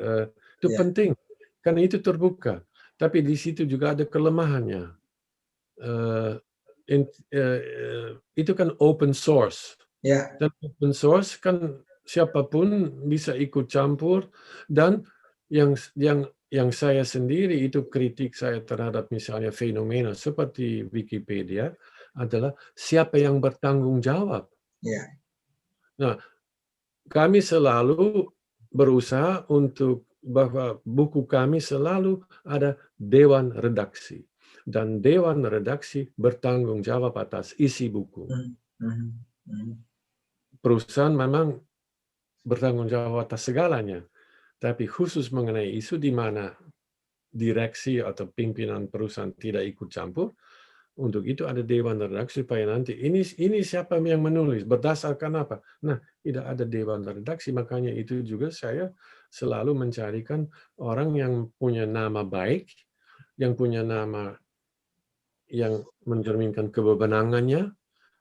Itu penting karena itu terbuka. Tapi di situ juga ada kelemahannya. Itu kan open source. Dan open source kan siapapun bisa ikut campur, dan yang saya sendiri itu kritik saya terhadap misalnya fenomena seperti Wikipedia adalah siapa yang bertanggung jawab. Nah, kami selalu berusaha untuk bahwa buku kami selalu ada dewan redaksi. Dan dewan redaksi bertanggung jawab atas isi buku. Perusahaan memang bertanggung jawab atas segalanya. Tapi khusus mengenai isu di mana direksi atau pimpinan perusahaan tidak ikut campur, untuk itu ada dewan redaksi supaya nanti ini siapa yang menulis, berdasarkan apa. Nah, tidak ada dewan redaksi, makanya itu juga saya selalu mencarikan orang yang punya nama baik, yang punya nama yang mencerminkan kebenangannya,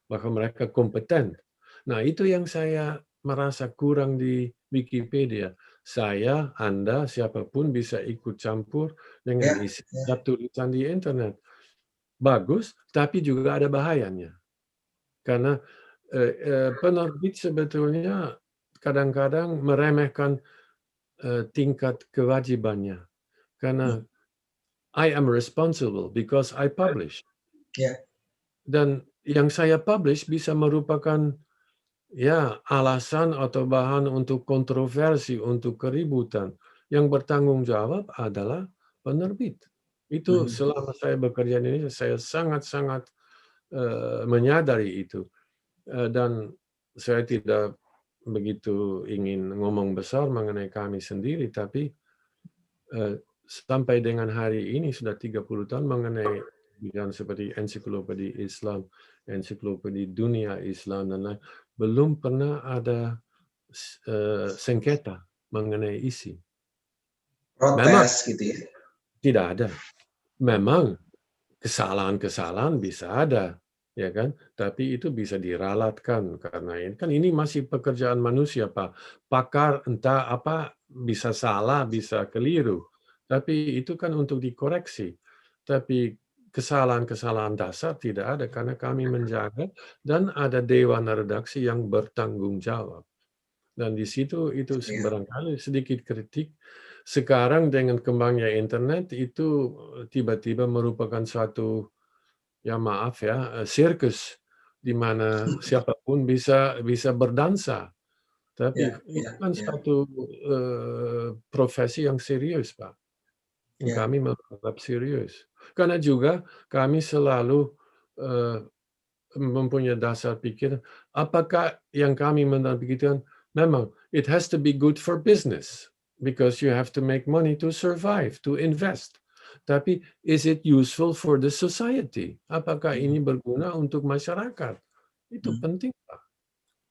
bahwa mereka kompeten. Nah, itu yang saya merasa kurang di Wikipedia. Saya, Anda, siapapun bisa ikut campur dengan isi tulisan di internet. Bagus, tapi juga ada bahayanya. Karena penerbit sebetulnya kadang-kadang meremehkan tingkat kewajibannya. Karena I am responsible because I publish. Dan yang saya publish bisa merupakan alasan atau bahan untuk kontroversi, untuk keributan. Yang bertanggung jawab adalah penerbit. Itu selama saya bekerja di Indonesia, saya sangat-sangat menyadari itu. Dan saya tidak begitu ingin ngomong besar mengenai kami sendiri, tapi sampai dengan hari ini sudah 30 tahun mengenai yang seperti ensiklopedia Islam, ensiklopedia dunia Islam, dan lain, belum pernah ada sengketa mengenai isi. Memang Protes gitu ya. tidak ada. Memang kesalahan-kesalahan bisa ada, ya kan? Tapi itu bisa diralatkan karena ini masih pekerjaan manusia, Pak. Pakar entah apa bisa salah, bisa keliru. Tapi itu kan untuk dikoreksi. Tapi kesalahan-kesalahan dasar tidak ada karena kami menjaga dan ada dewan redaksi yang bertanggung jawab. Dan di situ itu barangkali sedikit kritik. Sekarang dengan kembangnya internet itu tiba-tiba merupakan suatu, ya maaf ya, sirkus di mana siapapun bisa berdansa. Tapi itu kan suatu profesi yang serius, Pak. Yang kami menganggap serius. Karena juga kami selalu mempunyai dasar pikir, apakah yang kami pikirkan memang it has to be good for business because you have to make money to survive, to invest. Tapi is it useful for the society? Apakah ini berguna untuk masyarakat? Itu penting, Pak.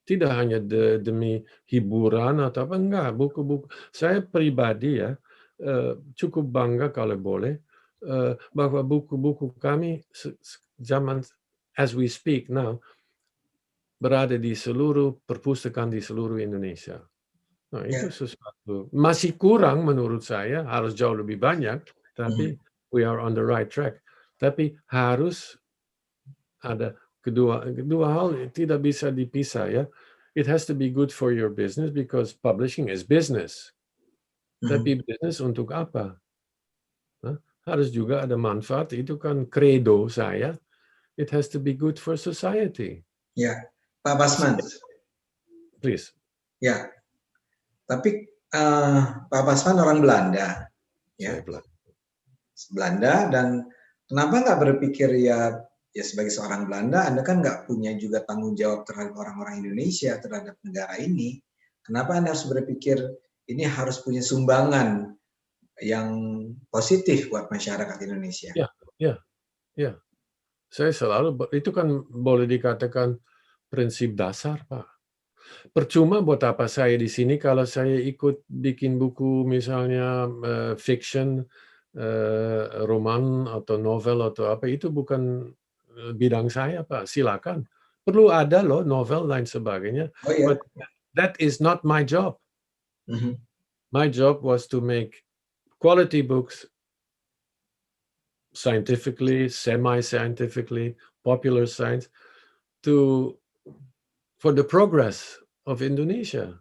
Tidak hanya demi hiburan atau apa, enggak. Buku-buku saya pribadi ya cukup bangga kalau boleh bahwa buku-buku kami zaman as we speak now berada di seluruh perpustakaan di seluruh Indonesia. Nah, itu sesuatu masih kurang menurut saya, harus jauh lebih banyak, tapi we are on the right track. Tapi harus ada kedua hal tidak bisa dipisah ya. It has to be good for your business because publishing is business. Tapi bisnis untuk apa? Harus juga ada manfaat, itu kan credo saya. It has to be good for society. Ya, Pak Basman. Please. Ya, tapi Pak Basman orang Belanda. Ya. Belanda, dan kenapa nggak berpikir ya sebagai seorang Belanda, Anda kan nggak punya juga tanggung jawab terhadap orang-orang Indonesia, terhadap negara ini. Kenapa Anda harus berpikir ini harus punya sumbangan yang positif buat masyarakat Indonesia? Ya. Saya selalu, itu kan boleh dikatakan prinsip dasar, Pak. Percuma buat apa saya di sini kalau saya ikut bikin buku misalnya fiction, roman atau novel atau apa, itu bukan bidang saya, Pak. Silakan. Perlu ada loh novel lain sebagainya. Oh, ya. But that is not my job. My job was to make quality books, scientifically, semi-scientifically, popular science, for the progress of Indonesia.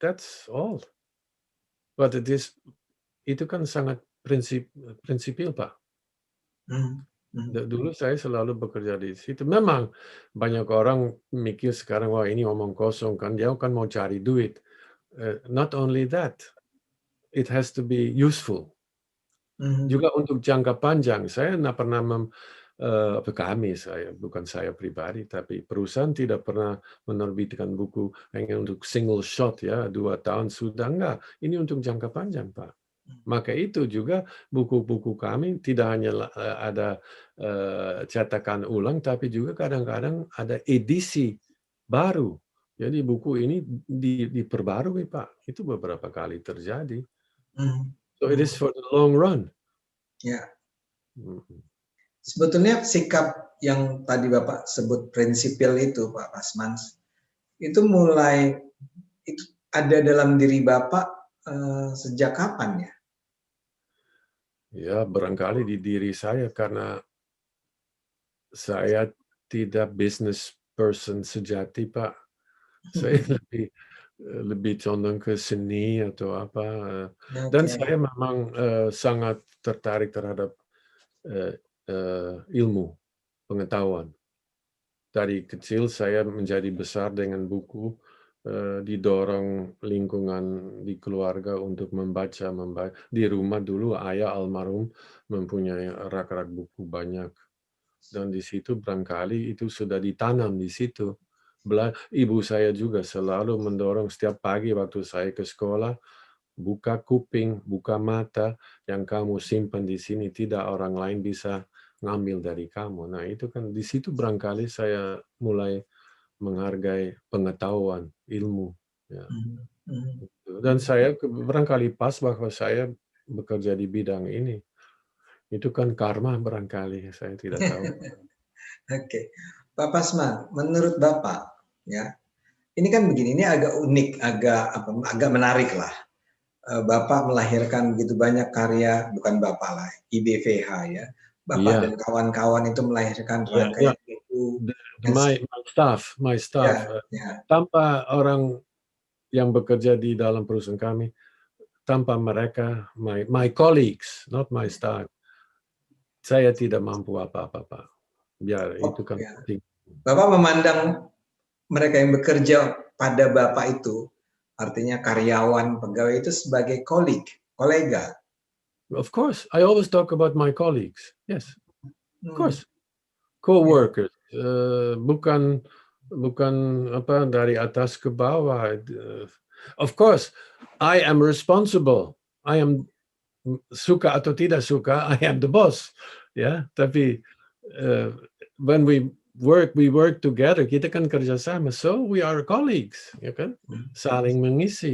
That's all. But itu kan sangat prinsipil, Pak. Dulu saya selalu bekerja di situ. Memang banyak orang mikir sekarang, wah ini omong kosong kan, dia kan mau cari duit. Not only that, it has to be useful. Juga untuk jangka panjang, saya tidak pernah bukan saya pribadi, tapi perusahaan tidak pernah menerbitkan buku hanya untuk single shot ya, 2 tahun sudah enggak. Ini untuk jangka panjang, Pak. Maka itu juga buku-buku kami tidak hanya ada cetakan ulang, tapi juga kadang-kadang ada edisi baru. Jadi buku ini diperbarui, Pak. Itu beberapa kali terjadi. So it is for the long run. Ya. Sebetulnya sikap yang tadi Bapak sebut prinsipil itu, Pak Pasmans, itu mulai itu ada dalam diri Bapak sejak kapan ya? Ya, barangkali di diri saya karena saya tidak business person sejati, Pak. Saya lebih condong ke seni atau apa. Dan saya memang sangat tertarik terhadap ilmu, pengetahuan. Dari kecil saya menjadi besar dengan buku, didorong lingkungan di keluarga untuk membaca. Di rumah dulu ayah almarhum mempunyai rak-rak buku banyak. Dan di situ barangkali itu sudah ditanam di situ. Ibu saya juga selalu mendorong setiap pagi waktu saya ke sekolah, buka kuping, buka mata, yang kamu simpan di sini tidak orang lain bisa ngambil dari kamu. Nah, itu kan di situ barangkali saya mulai menghargai pengetahuan, ilmu. Ya. Dan saya barangkali pas bahwa saya bekerja di bidang ini. Itu kan karma barangkali, saya tidak tahu. Oke. Pak Pasman, menurut Bapak, ya, ini kan begini, ini agak unik, agak menarik lah. Bapak melahirkan begitu banyak karya, bukan Bapak lah, IBVH ya. Bapak dan kawan-kawan itu melahirkan rangkaian buku. My staff. Tanpa orang yang bekerja di dalam perusahaan kami, tanpa mereka, my colleagues, not my staff, saya tidak mampu apa-apa, Pak. Biar itu kan penting. Bapak memandang mereka yang bekerja pada Bapak itu, artinya karyawan, pegawai itu sebagai kolega. Of course, I always talk about my colleagues. Yes, of course, co-workers. Bukan apa dari atas ke bawah. Of course, I am responsible. I am suka atau tidak suka, I am the boss. Ya, tapi when we work together. Kita kan kerjasama. So we are colleagues, ya kan? Saling mengisi.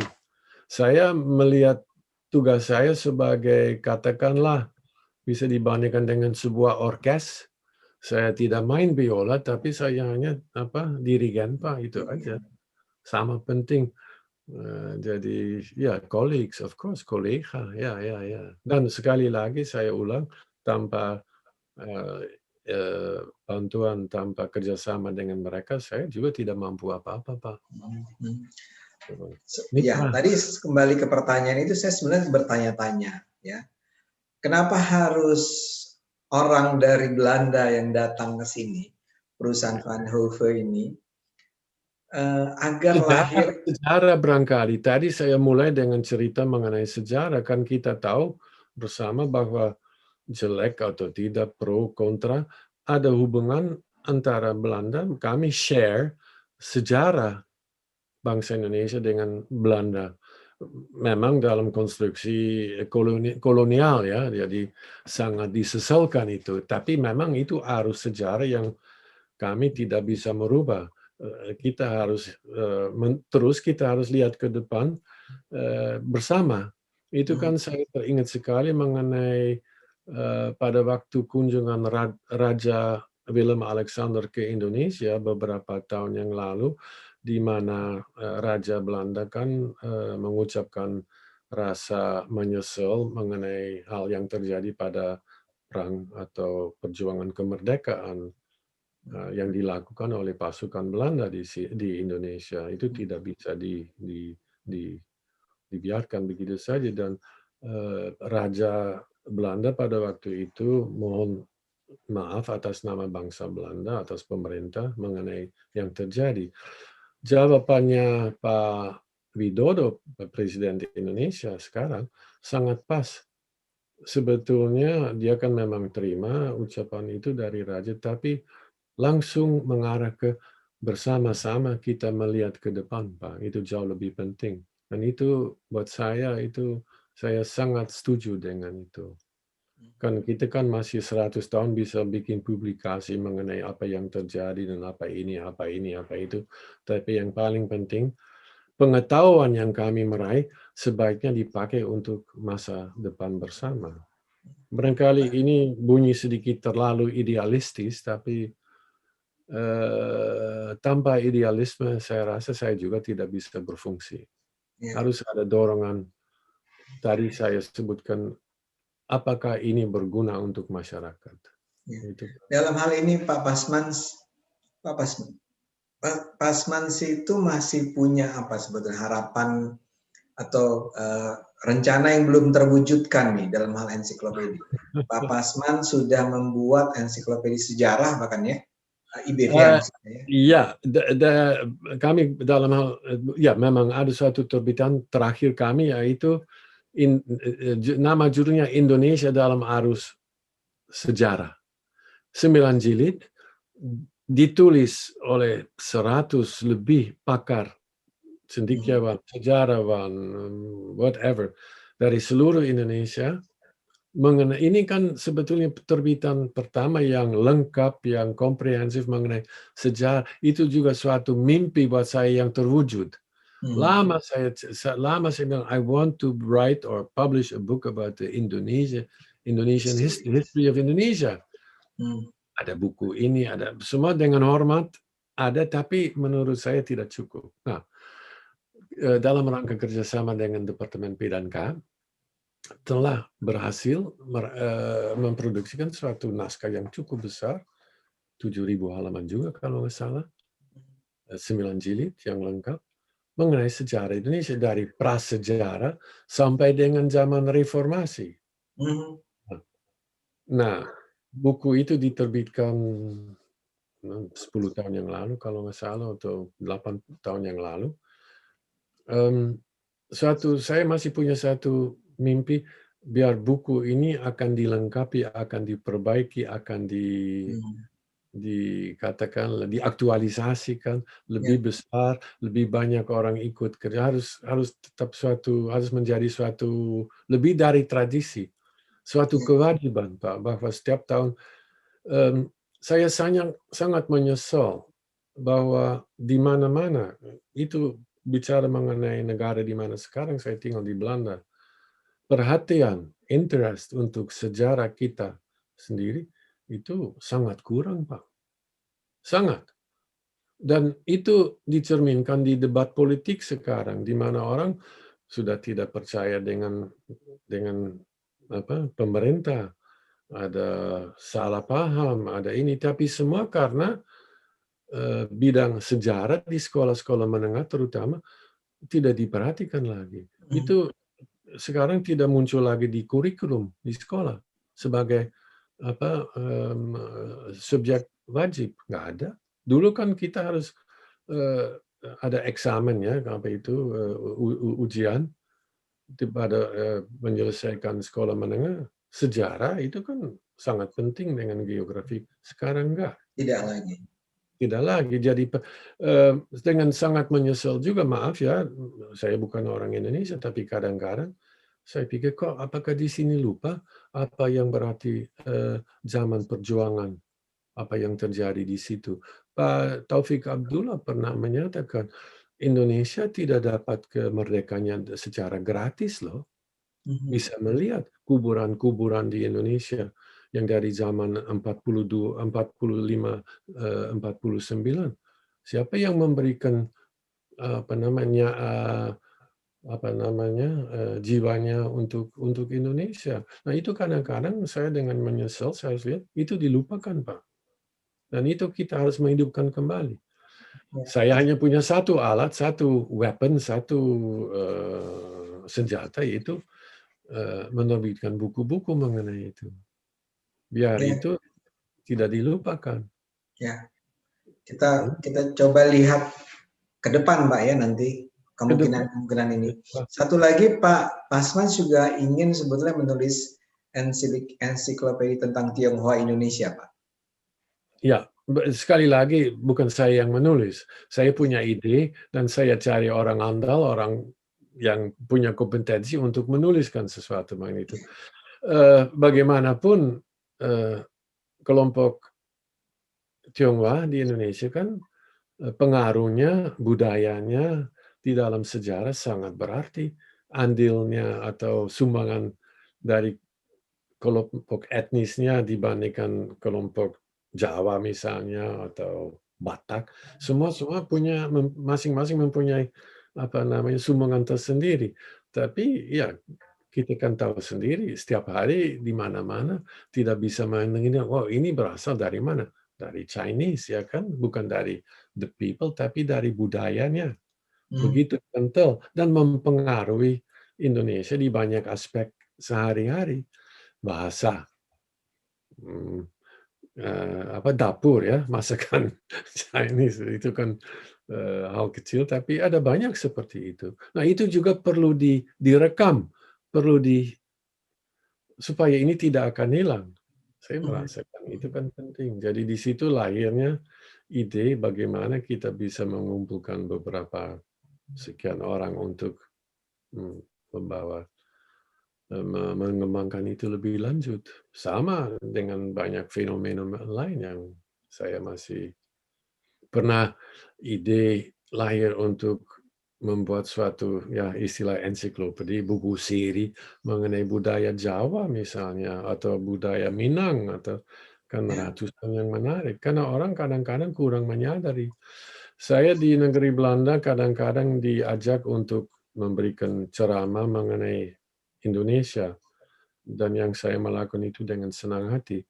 Saya melihat tugas saya sebagai, katakanlah, bisa dibandingkan dengan sebuah orkes. Saya tidak main biola, tapi saya hanya dirigen, Pak, itu aja. Sama penting. Jadi ya colleagues, of course, kolega, ya. Dan sekali lagi saya ulang, tanpa bantuan, tanpa kerjasama dengan mereka, saya juga tidak mampu apa-apa, Pak. Ya, tadi kembali ke pertanyaan itu, saya sebenarnya bertanya-tanya, ya, kenapa harus orang dari Belanda yang datang ke sini, perusahaan Van Hove ini, agar lahir sejarah barangkali. Tadi saya mulai dengan cerita mengenai sejarah, kan kita tahu bersama bahwa jelek atau tidak, pro kontra, ada hubungan antara Belanda, kami share sejarah bangsa Indonesia dengan Belanda. Memang dalam konstruksi kolonial ya, jadi sangat disesalkan itu. Tapi memang itu arus sejarah yang kami tidak bisa merubah. Kita harus kita harus lihat ke depan bersama. Itu kan saya teringat sekali mengenai pada waktu kunjungan Raja Willem Alexander ke Indonesia beberapa tahun yang lalu, di mana Raja Belanda kan mengucapkan rasa menyesal mengenai hal yang terjadi pada perang atau perjuangan kemerdekaan yang dilakukan oleh pasukan Belanda di Indonesia. Itu tidak bisa dibiarkan begitu saja, dan Raja Belanda pada waktu itu mohon maaf atas nama bangsa Belanda, atas pemerintah mengenai yang terjadi. Jawabannya Pak Widodo, Presiden Indonesia sekarang, sangat pas. Sebetulnya dia kan memang terima ucapan itu dari Raja, tapi langsung mengarah ke bersama-sama kita melihat ke depan, Pak. Itu jauh lebih penting. Dan itu buat saya sangat setuju dengan itu. Kan kita kan masih 100 tahun bisa bikin publikasi mengenai apa yang terjadi dan apa ini, apa itu. Tapi yang paling penting, pengetahuan yang kami meraih sebaiknya dipakai untuk masa depan bersama. Barangkali ini bunyi sedikit terlalu idealistis, tapi tanpa idealisme saya rasa saya juga tidak bisa berfungsi. Harus ada dorongan, tadi saya sebutkan, apakah ini berguna untuk masyarakat. Itu. Dalam hal ini Pak Pasmans itu masih punya apa sebetulnya harapan atau rencana yang belum terwujudkan nih dalam hal ensiklopedi. Pak Pasman sudah membuat ensiklopedi sejarah bahkan ya, IBV Iya, kami dalam hal, ya memang ada suatu terbitan terakhir kami, yaitu nama judulnya Indonesia dalam Arus Sejarah. 9 jilid, ditulis oleh 100 lebih pakar, cendekiawan, sejarawan, whatever, dari seluruh Indonesia. Mengenai ini kan sebetulnya terbitan pertama yang lengkap, yang komprehensif mengenai sejarah. Itu juga suatu mimpi buat saya yang terwujud. Lama saya bilang, I want to write or publish a book about the Indonesian history of Indonesia. Ada buku ini, ada semua dengan hormat, ada, tapi menurut saya tidak cukup. Nah, dalam rangka kerjasama dengan Departemen P&K, telah berhasil memproduksikan suatu naskah yang cukup besar, 7.000 halaman juga kalau nggak salah, 9 jilid yang lengkap, mengenai sejarah Indonesia dari prasejarah sampai dengan zaman reformasi. Nah, buku itu diterbitkan 10 tahun yang lalu kalau nggak salah, atau 8 tahun yang lalu. Saya masih punya satu mimpi, biar buku ini akan dilengkapi, akan diperbaiki, akan dikatakan diaktualisasikan lebih besar, lebih banyak orang ikut kerja, harus tetap harus menjadi suatu lebih dari tradisi, suatu kewajiban, Pak, bahwa setiap tahun. Saya sangat menyesal bahwa di mana-mana itu bicara mengenai negara di mana sekarang saya tinggal di Belanda, perhatian, interest untuk sejarah kita sendiri itu sangat kurang, Pak. Sangat. Dan itu dicerminkan di debat politik sekarang, di mana orang sudah tidak percaya dengan pemerintah. Ada salah paham, ada ini, tapi semua karena bidang sejarah di sekolah-sekolah menengah terutama tidak diperhatikan lagi. Itu sekarang tidak muncul lagi di kurikulum di sekolah sebagai subjek wajib, nggak ada. Dulu kan kita harus ada eksamen ya, ujian pada menyelesaikan sekolah menengah. Sejarah itu kan sangat penting dengan geografi. Sekarang enggak. Tidak lagi. Jadi dengan sangat menyesal juga, maaf ya, saya bukan orang Indonesia, tapi kadang-kadang saya pikir, kok apakah di sini lupa apa yang berarti zaman perjuangan, apa yang terjadi di situ. Pak Taufik Abdullah pernah menyatakan, Indonesia tidak dapat kemerdekaannya secara gratis loh. Bisa melihat kuburan-kuburan di Indonesia yang dari zaman 42, 45, 49. Siapa yang memberikan jiwanya untuk Indonesia? Nah, itu kadang-kadang saya dengan menyesal saya lihat itu dilupakan, Pak. Dan itu kita harus menghidupkan kembali. Saya hanya punya satu alat, satu weapon, satu senjata, yaitu menerbitkan buku-buku mengenai itu. Biar itu tidak dilupakan. Ya, kita coba lihat ke depan, Pak, ya, nanti kemungkinan ini. Satu lagi, Pak Pasman juga ingin sebetulnya menulis ensiklopedia tentang Tionghoa Indonesia, Pak. Ya, sekali lagi bukan saya yang menulis. Saya punya ide dan saya cari orang andal, orang yang punya kompetensi untuk menuliskan sesuatu mengenai itu. Bagaimanapun kelompok Tionghoa di Indonesia kan pengaruhnya, budayanya di dalam sejarah sangat berarti. Andilnya atau sumbangan dari kelompok etnisnya dibandingkan kelompok Jawa misalnya atau Batak, semua punya masing-masing mempunyai sumbangan tersendiri. Tapi ya kita kan tahu sendiri setiap hari di mana-mana tidak bisa mendengar, oh ini berasal dari mana? Dari Chinese ya kan, bukan dari the people tapi dari budayanya. Begitu kental dan mempengaruhi Indonesia di banyak aspek sehari-hari. Bahasa, dapur ya, masakan Chinese itu kan hal kecil, tapi ada banyak seperti itu. Nah itu juga perlu direkam, perlu supaya ini tidak akan hilang. Saya merasakan itu kan penting. Jadi di situ lahirnya ide bagaimana kita bisa mengumpulkan beberapa sekian orang untuk membawa mengembangkan itu lebih lanjut. Sama dengan banyak fenomena lain yang saya masih pernah ide lahir untuk membuat suatu ya istilah ensiklopedia, buku siri mengenai budaya Jawa misalnya atau budaya Minang atau kan ratusan yang menarik karena orang kadang-kadang kurang menyadari. Saya di negeri Belanda kadang-kadang diajak untuk memberikan ceramah mengenai Indonesia dan yang saya melakukan itu dengan senang hati.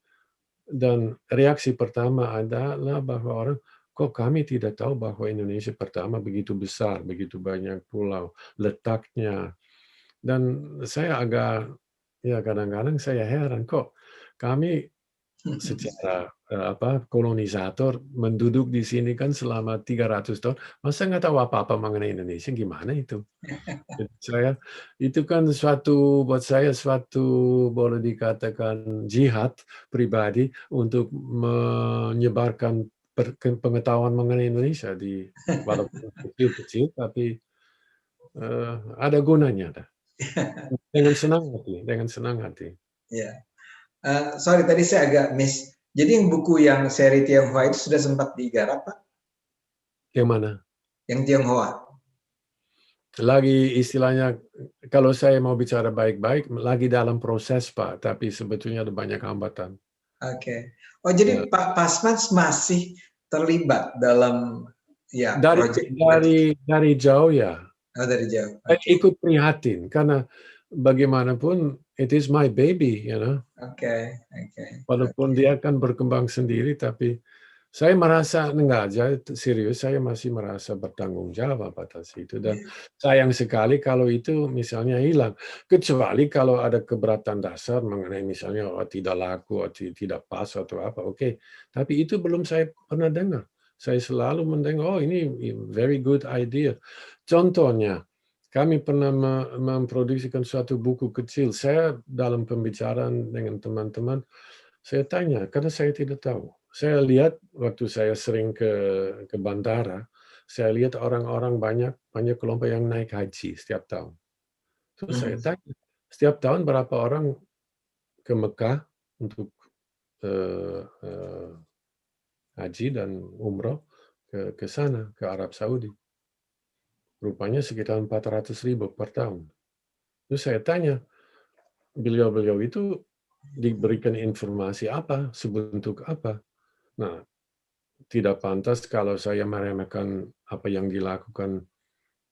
Dan reaksi pertama adalah bahwa orang, kok kami tidak tahu bahwa Indonesia pertama begitu besar, begitu banyak pulau, letaknya. Dan saya ya kadang-kadang saya heran, kok kami secara kolonisator menduduk di sini kan selama 300 tahun, masa nggak tahu apa-apa mengenai Indonesia, gimana itu? Saya itu kan buat saya suatu boleh dikatakan jihad pribadi untuk menyebarkan pengetahuan mengenai Indonesia walaupun kecil-kecil tapi ada gunanya dah. Dengan senang hati. Ya. Sorry tadi saya agak miss. Jadi yang buku yang seri Tionghoa itu sudah sempat digarap, Pak? Yang mana? Yang Tionghoa. Lagi istilahnya, kalau saya mau bicara baik-baik, lagi dalam proses, Pak. Tapi sebetulnya ada banyak hambatan. Oke. Oh, jadi Pak Pasman masih terlibat dalam proyek dari jauh ya. Oh, dari jauh. Saya ikut prihatin karena bagaimanapun it is my baby, you know. Oke. Walaupun dia akan berkembang sendiri, tapi saya merasa serius, saya masih merasa bertanggung jawab atas itu. Dan sayang sekali kalau itu misalnya hilang. Kecuali kalau ada keberatan dasar mengenai misalnya tidak laku, atau tidak pas atau apa, oke. Tapi itu belum saya pernah dengar. Saya selalu mendengar, oh ini very good idea. Contohnya, kami pernah memproduksikan suatu buku kecil. Saya dalam pembicaraan dengan teman-teman, saya tanya, karena saya tidak tahu. Saya lihat waktu saya sering ke bandara, saya lihat orang-orang banyak kelompok yang naik haji setiap tahun. Terus saya tanya, setiap tahun berapa orang ke Mekah untuk haji dan umroh ke sana, ke Arab Saudi. Rupanya sekitar 400.000 per tahun. Terus saya tanya, beliau-beliau itu diberikan informasi apa, sebentuk apa? Nah, tidak pantas kalau saya meremehkan apa yang dilakukan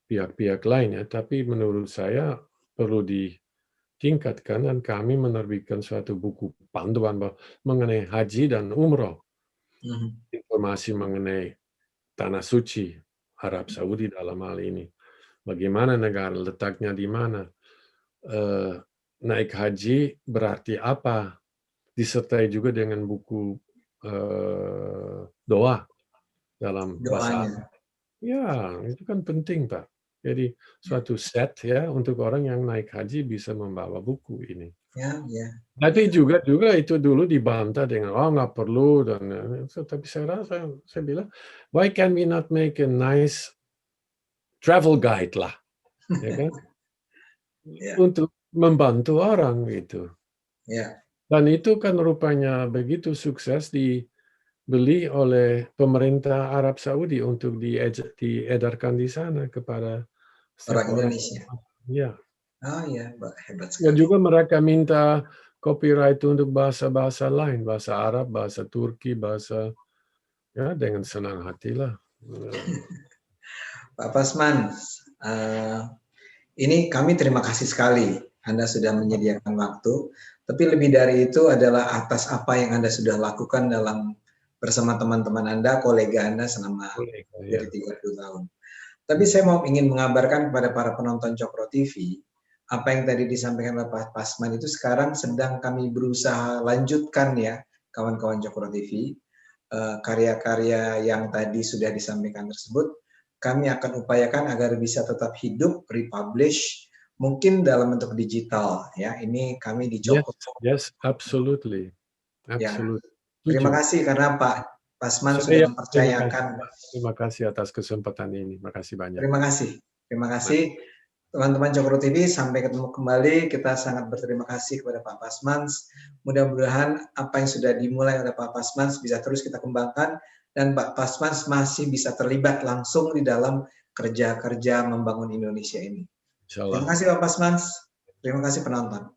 pihak-pihak lain ya, tapi menurut saya perlu ditingkatkan dan kami menerbitkan suatu buku panduan mengenai haji dan umroh. Informasi mengenai tanah suci Arab Saudi dalam hal ini. Bagaimana negara letaknya di mana? Naik haji berarti apa? Disertai juga dengan buku doa dalam bahasa Doanya. Arab. Ya, itu kan penting, Pak. Jadi suatu set ya untuk orang yang naik haji bisa membawa buku ini. Ya, ya. Tapi juga itu dulu dibantah dengan oh nggak perlu dan tapi saya bilang why can we not make a nice travel guide lah, ya kan? Ya, Untuk membantu orang gitu. ya. Dan itu kan rupanya begitu sukses dibeli oleh pemerintah Arab Saudi untuk diedarkan di sana kepada Orang setiap orang. Indonesia. Ya. Oh ya, hebat Ya sekali. juga mereka minta copyright untuk bahasa-bahasa lain, bahasa Arab, bahasa Turki, bahasa ya dengan senang hatilah. Pak Pasman, ini kami terima kasih sekali Anda sudah menyediakan waktu. Tapi lebih dari itu adalah atas apa yang Anda sudah lakukan dalam bersama teman-teman Anda, kolega Anda selama Ya. dari 30 tahun. Tapi saya ingin mengabarkan kepada para penonton Cokro TV, apa yang tadi disampaikan oleh Pak Pasman itu sekarang sedang kami berusaha lanjutkan ya, kawan-kawan Cokro TV. Karya-karya yang tadi sudah disampaikan tersebut, kami akan upayakan agar bisa tetap hidup, republish, mungkin dalam bentuk digital ya. Ini kami di Cokro. Yes, absolutely. Ya. Absolutely. Terima kasih karena Pak Pasman sudah mempercayakan. Terima kasih atas kesempatan ini. Makasih banyak. Terima kasih. Terima kasih. Teman-teman Cokro TV, sampai ketemu kembali. Kita sangat berterima kasih kepada Pak Pasmans. Mudah-mudahan apa yang sudah dimulai oleh Pak Pasmans bisa terus kita kembangkan dan Pak Pasmans masih bisa terlibat langsung di dalam kerja-kerja membangun Indonesia ini. Terima kasih Pak Pasmans. Terima kasih penonton.